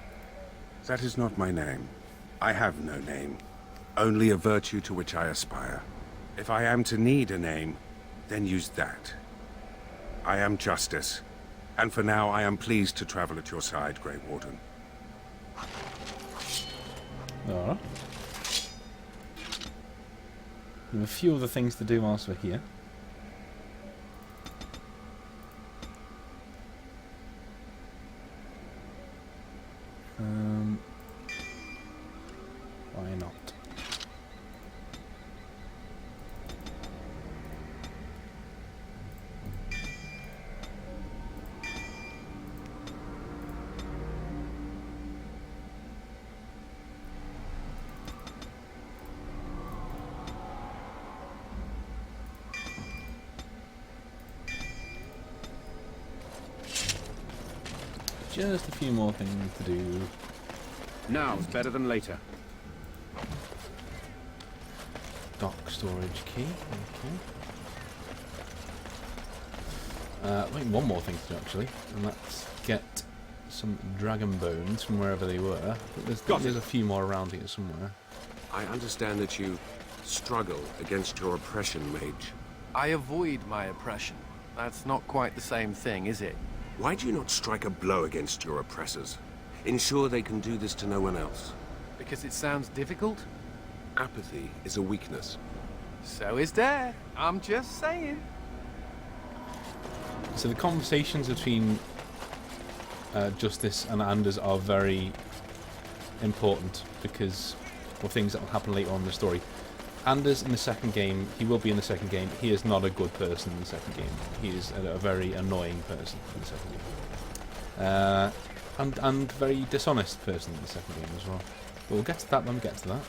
That is not my name. I have no name. Only a virtue to which I aspire. If I am to need a name, then use that. I am Justice, and for now I am pleased to travel at your side, Grey Warden. Alright. We have a few other things to do whilst we're here. Why not? Just a few more things to do. Now's better than later. Dock storage key, okay. Wait, one more thing to do actually, and that's get some dragon bones from wherever they were. I think there's a few more around here somewhere. I understand that you struggle against your oppression, mage. I avoid my oppression. That's not quite the same thing, is it? Why do you not strike a blow against your oppressors? Ensure they can do this to no one else. Because it sounds difficult? Apathy is a weakness. So is death. I'm just saying. So the conversations between Justice and Anders are very important because of things that will happen later on in the story. Anders in the second game, he will be in the second game, he is not a good person in the second game. He is a very annoying person in the second game. And very dishonest person in the second game as well. But we'll get to that when we get to that.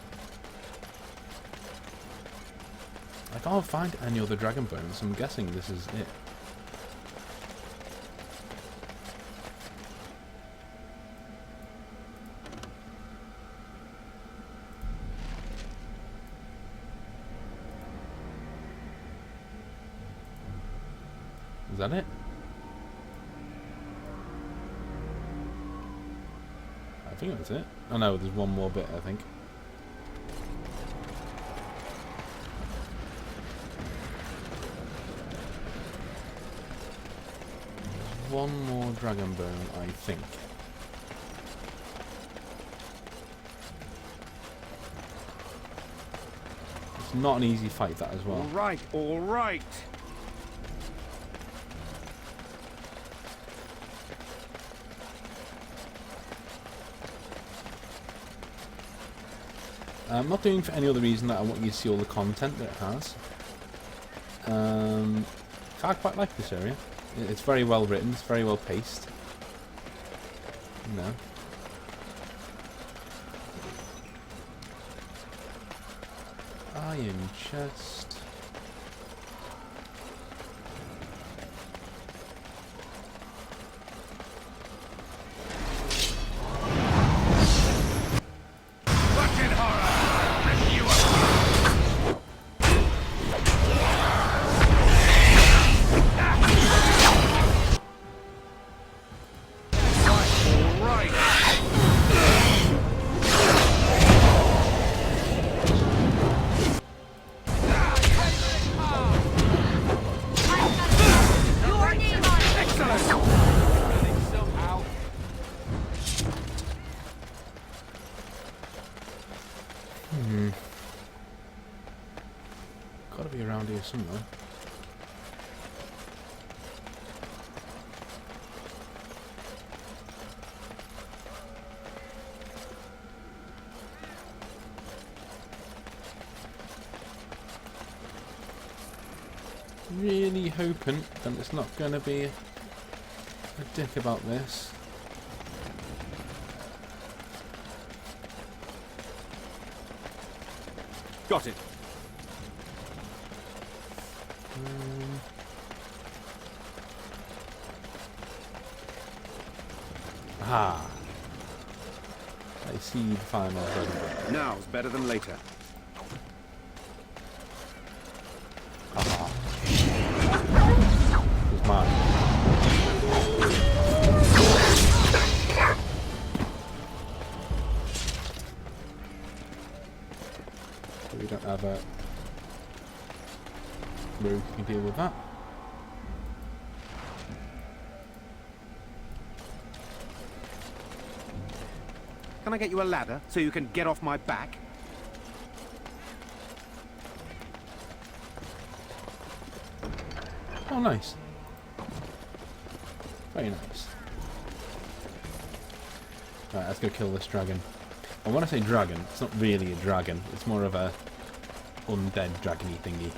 I can't find any other dragon bones, I'm guessing this is it. Is that it? I think that's it. Oh no, there's one more bit, I think. There's one more dragon bone, I think. It's not an easy fight, that as well. All right, all right. I'm not doing it for any other reason that I want you to see all the content that it has. I quite like this area. It's very well written, it's very well paced. You know. Iron chest. Gotta be around here somewhere. Really hoping that it's not going to be a dick about this. Got it. Aha! I see the final result. Now's better than later. Aha. It was mine. whatever. Rogue can deal with that. Can I get you a ladder so you can get off my back? Oh, nice. Very nice. Right, let's go kill this dragon. And when I say dragon, it's not really a dragon. It's more of a undead dragony thingy.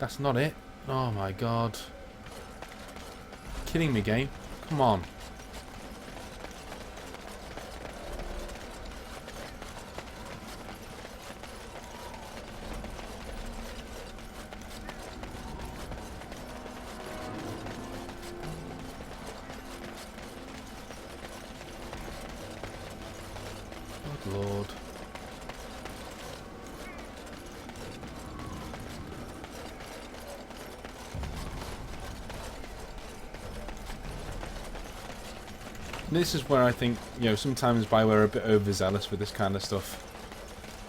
That's not it. Oh my god. Kidding me, game. Come on. Good lord. This is where I think, you know, sometimes BioWare are a bit overzealous with this kind of stuff.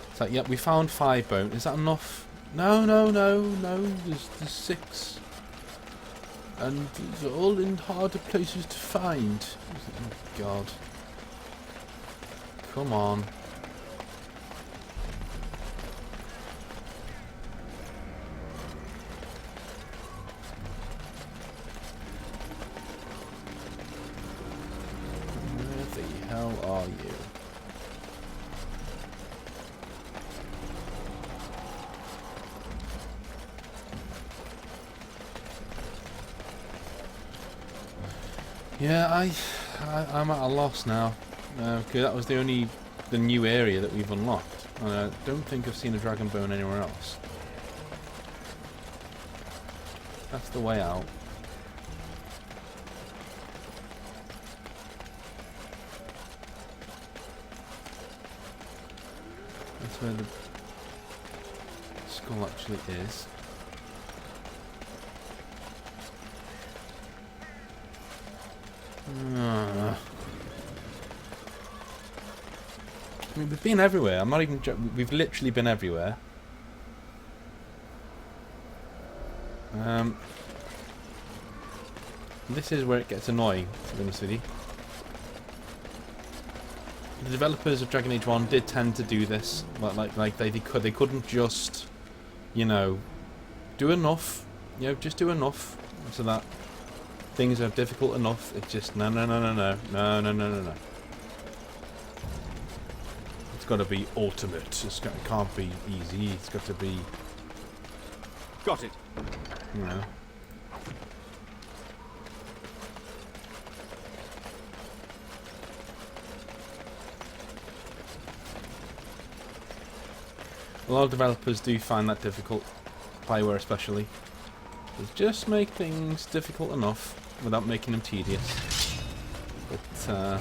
It's like, yep, we found 5 bone. Is that enough? No, no, no, no. There's 6. And they're all in harder places to find. Oh, God. Come on. How are you? Yeah, I'm at a loss now, because that was the new area that we've unlocked. And I don't think I've seen a dragon bone anywhere else. That's the way out. That's where the skull actually is. I mean, we've been everywhere. I'm not even we've literally been everywhere. This is where it gets annoying, to be honest with you. The developers of Dragon Age 1 did tend to do this. Like they couldn't just, you know, do enough. You know, just do enough so that things are difficult enough. It's just no. It's got to be ultimate. It can't be easy. It's got to be. Got it. You know. A lot of developers do find that difficult, BioWare especially. Just make things difficult enough without making them tedious. But, so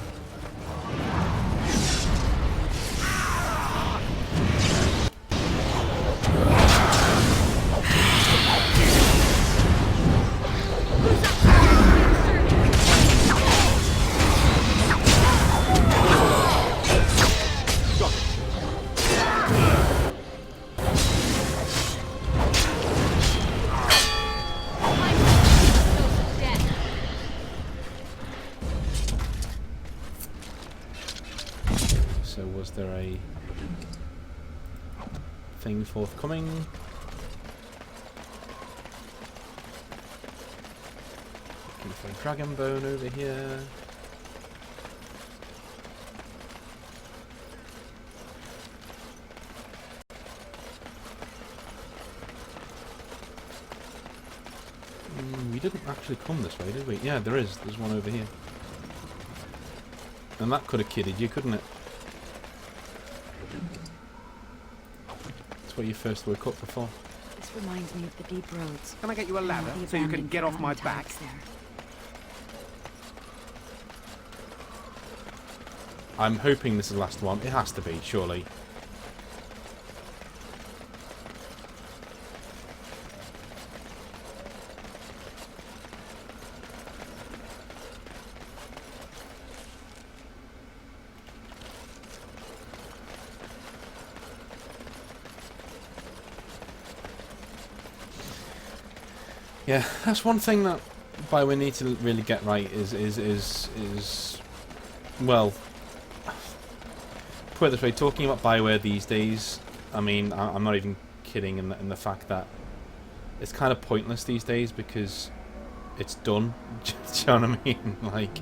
was there a thing forthcoming? Looking for a dragon bone over here. We didn't actually come this way, did we? Yeah, there is. There's one over here. And that could have kidded you, couldn't it? It's what you first woke up before. This reminds me of the deep roads. Can I get you a ladder The so you can abandoned get off my Baron back? Tags there. I'm hoping this is the last one. It has to be, surely. Yeah, that's one thing that BioWare need to really get right is well, put it this way, talking about BioWare these days, I mean, I'm not even kidding in the fact that it's kind of pointless these days because it's done. Do you know what I mean?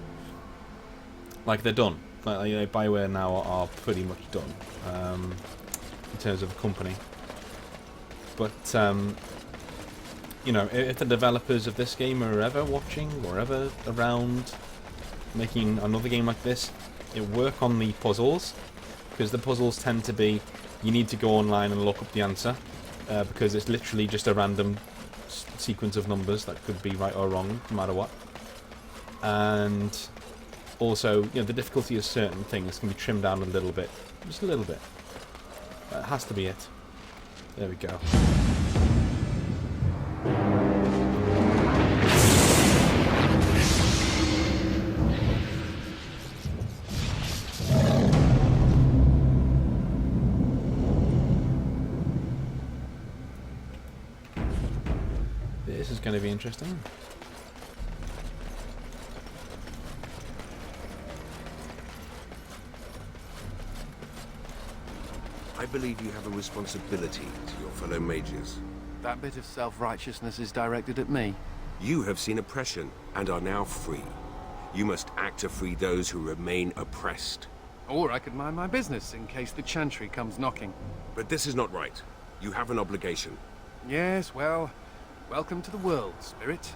Like they're done. Like BioWare now are pretty much done in terms of a company. But you know, if the developers of this game are ever watching or ever around making another game like this, it work on the puzzles, because the puzzles tend to be you need to go online and look up the answer, because it's literally just a random sequence of numbers that could be right or wrong no matter what. And also, you know, the difficulty of certain things can be trimmed down a little bit, just a little bit. That has to be it. There we go. This is going to be interesting. I believe you have a responsibility to your fellow mages. That bit of self-righteousness is directed at me. You have seen oppression and are now free. You must act to free those who remain oppressed. Or I could mind my business in case the Chantry comes knocking. But this is not right. You have an obligation. Yes, well, welcome to the world, Spirit.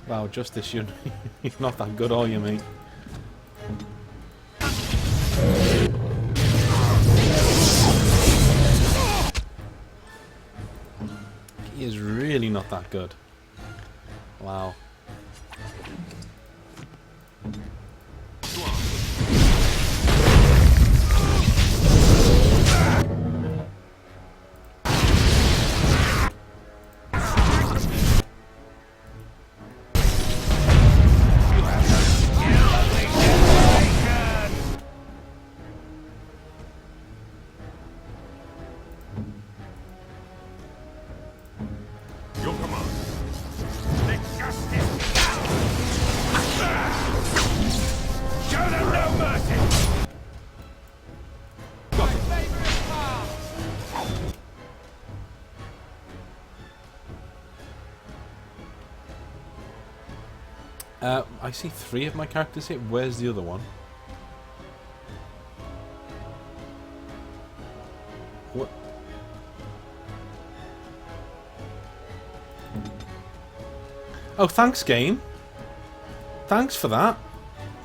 Wow, Justice, you're not that good, are you, mate? He is really not that good. Wow. I see 3 of my characters here. Where's the other one? What? Oh, thanks, game. Thanks for that.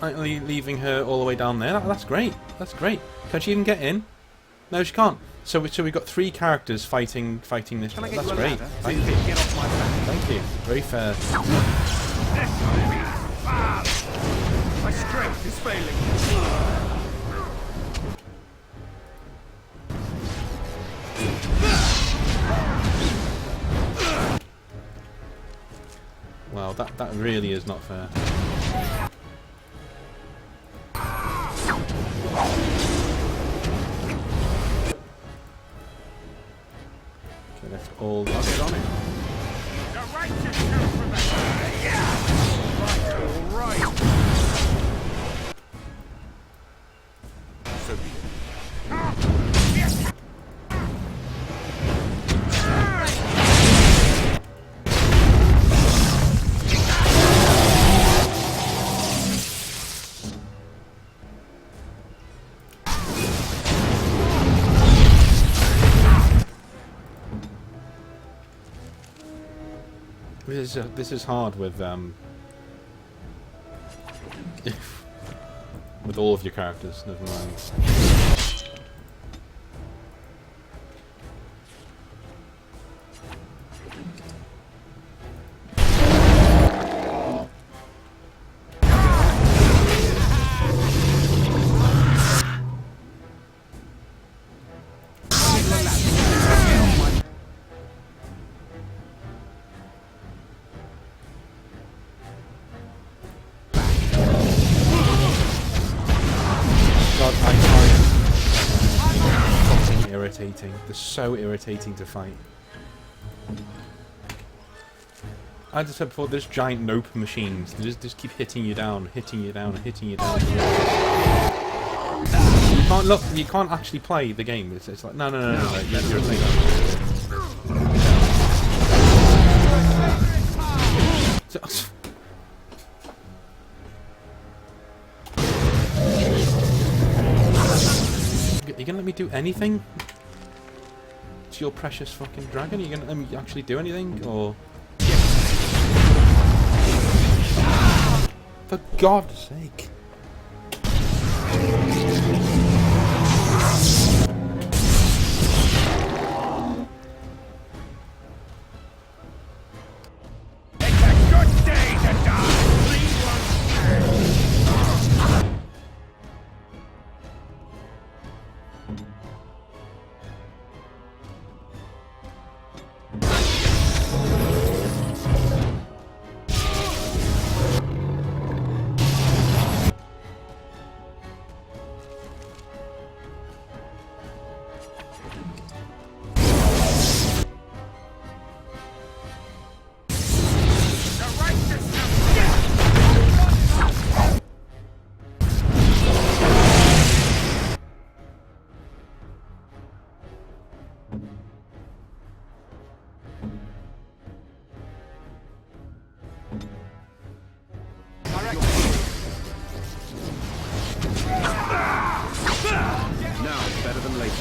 Like, leaving her all the way down there. That's great. That's great. Can she even get in? No, she can't. So we've got 3 characters fighting this. Can I get That's you a great. ladder? Thank So you. you can get off my back? Thank you. Very fair. My strength is failing. Wow, that really is not fair. Okay, that's all. I'll get on it. The righteous shall prevail. Right, all right. So be it. Yes. This is hard with with all of your characters. Never mind. God, I find fucking irritating. They're so irritating to fight. I just said before, there's giant nope machines. They just keep hitting you down, hitting you down, hitting you down. You can't look. You can't actually play the game. It's like no. You're Are you gonna let me do anything? It's your precious fucking dragon. Are you gonna let me actually do anything, or? For God's sake! It's a good day to die. Please once now it's better than later.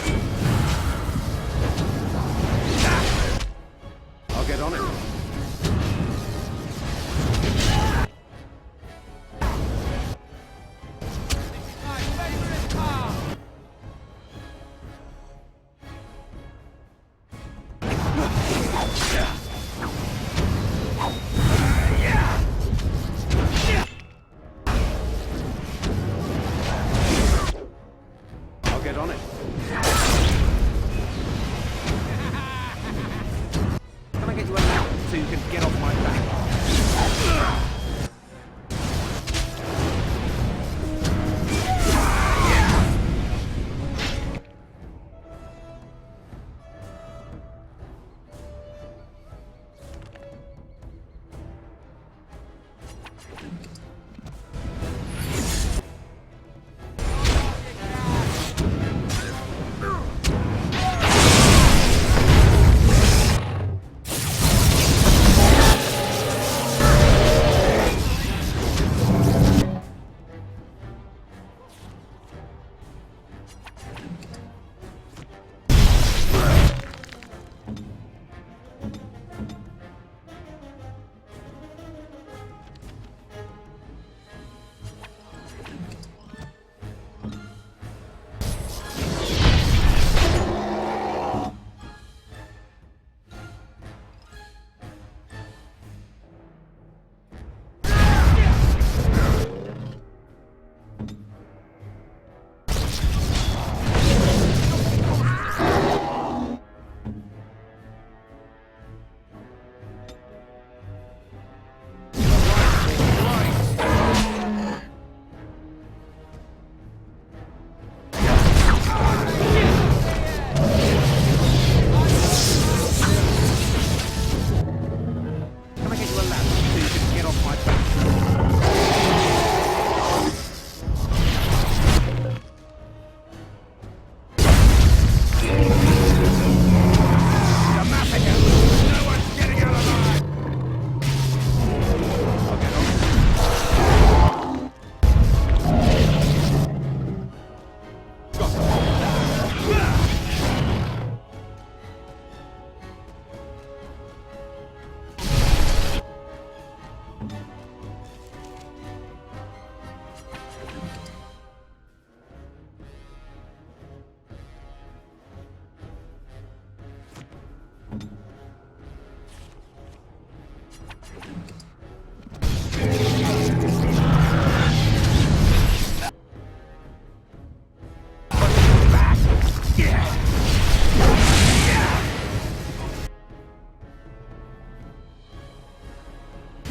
I'll get on it. I'll get on it.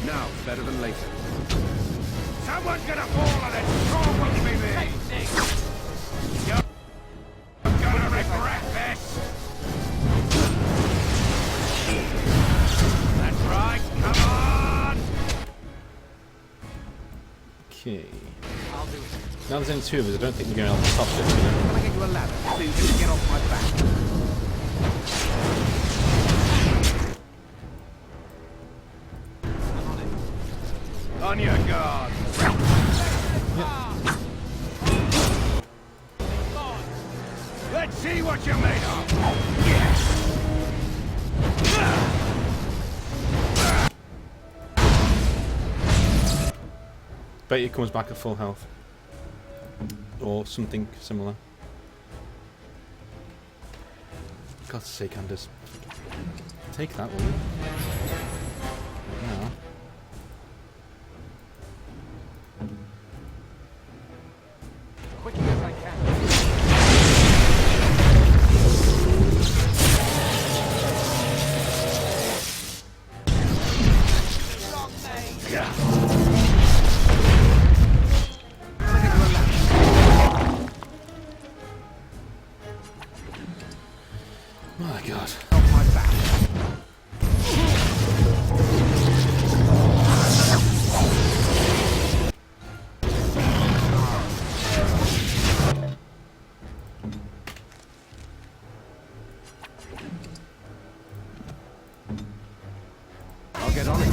Now, better than later. Someone's gonna fall on it! Call will be me! You're gonna regret this! That's right, come on! Okay. Now there's only two of us, I don't think we're going to be able to stop this, you know? Can I get you a ladder so you can get off my back? On your guard! Let's see what you're made of! Yes! Bet it comes back at full health. Or something similar. God's sake, Anders. Take that one. Now. Quickly as I can. My God. I'll get on it.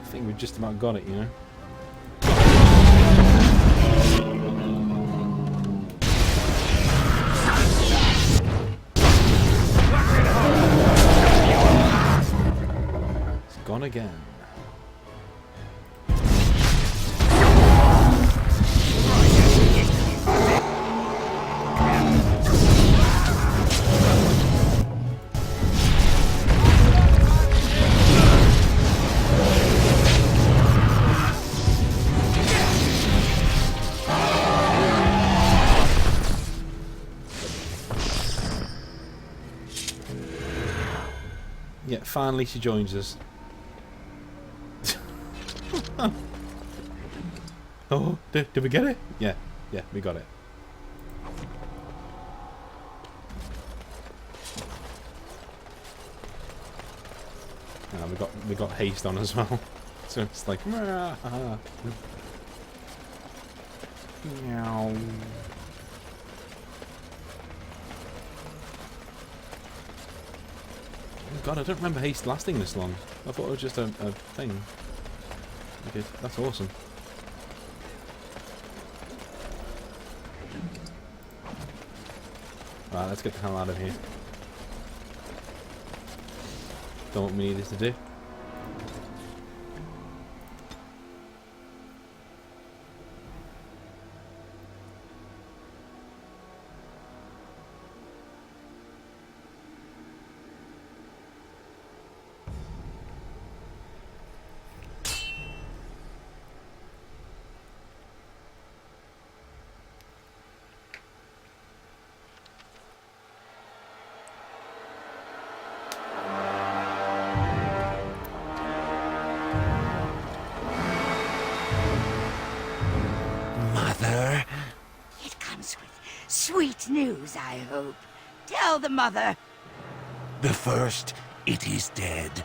I think we've just about got it, you know? It's gone again. Yeah, finally she joins us. Oh, did we get it? Yeah, we got it. We got haste on as well, so it's like meow. God, I don't remember haste lasting this long. I thought it was just a thing. Okay, that's awesome. Right, let's get the hell out of here. Don't want me need this to do. Mother? It comes with sweet news, I hope. Tell the mother. The first, it is dead.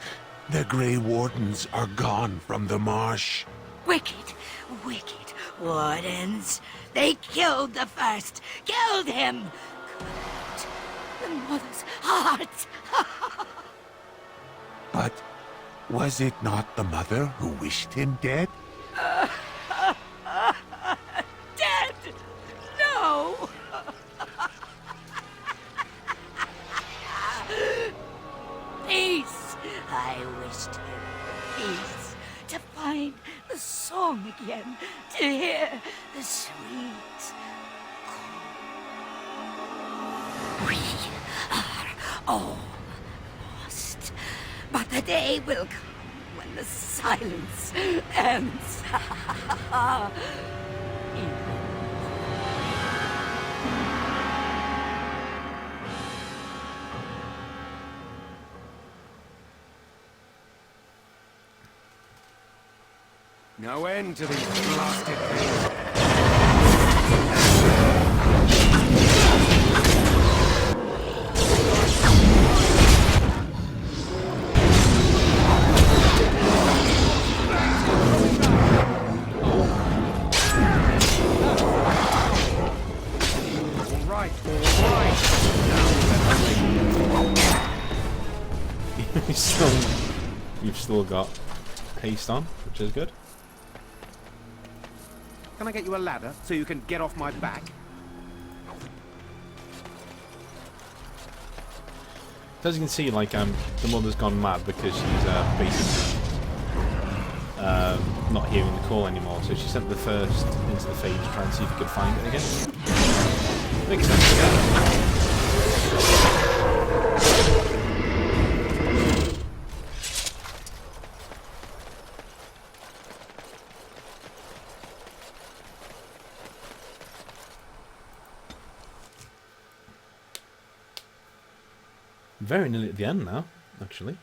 The Grey Wardens are gone from the marsh. Wicked, wicked wardens. They killed the first. Killed him. Cut the mother's heart. But was it not the mother who wished him dead? Dead? No. to hear the sweet call. We are all lost, but the day will come when the silence ends. No end to these blasted things. You've still got haste on, which is good. Can I get you a ladder so you can get off my back? As you can see, like the mother's gone mad because she's basically not hearing the call anymore. So she sent the first into the Fade to try and see if he could find it again. Makes sense. Yeah. Very nearly at the end now, actually.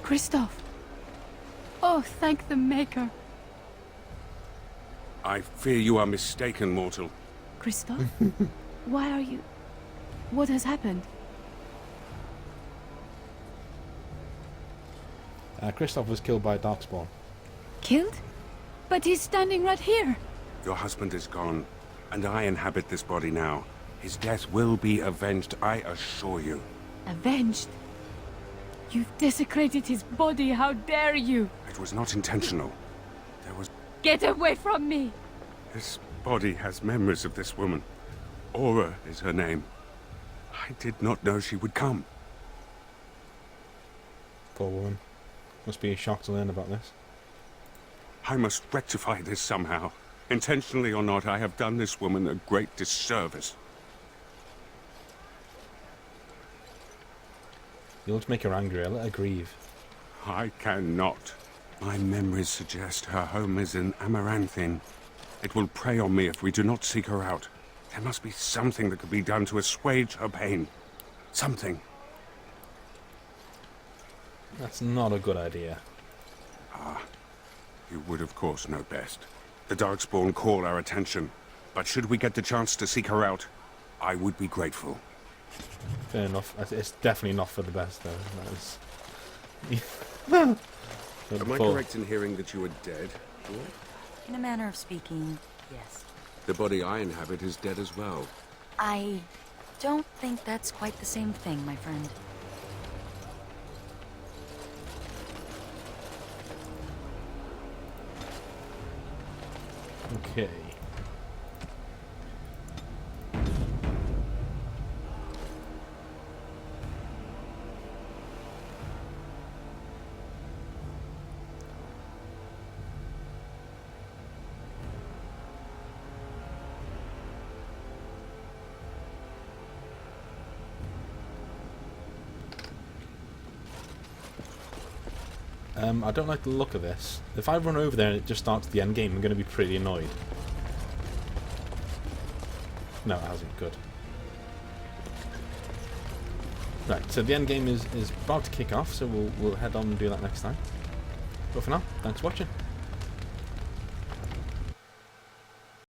Christoph! Oh, thank the Maker. I fear you are mistaken, mortal. Christoph? Why are you... What has happened? Christoph was killed by a Darkspawn. Killed? But he's standing right here. Your husband is gone, and I inhabit this body now. His death will be avenged, I assure you. Avenged? You've desecrated his body, how dare you! It was not intentional. There was... Get away from me! This body has memories of this woman. Aura is her name. I did not know she would come. Poor woman. Must be a shock to learn about this. I must rectify this somehow. Intentionally or not, I have done this woman a great disservice. You'll just make her angry, let her grieve. I cannot. My memories suggest her home is in Amaranthine. It will prey on me if we do not seek her out. There must be something that could be done to assuage her pain. Something. That's not a good idea. Ah, you would of course know best. The Darkspawn call our attention, but should we get the chance to seek her out, I would be grateful. Fair enough. It's definitely not for the best, though. That is... Am I correct in hearing that you are dead? In a manner of speaking, yes. The body I inhabit is dead as well. I don't think that's quite the same thing, my friend. Okay. I don't like the look of this. If I run over there and it just starts the end game, I'm going to be pretty annoyed. No, it hasn't. Good. Right, so the end game is about to kick off, so we'll head on and do that next time. But for now, thanks for watching.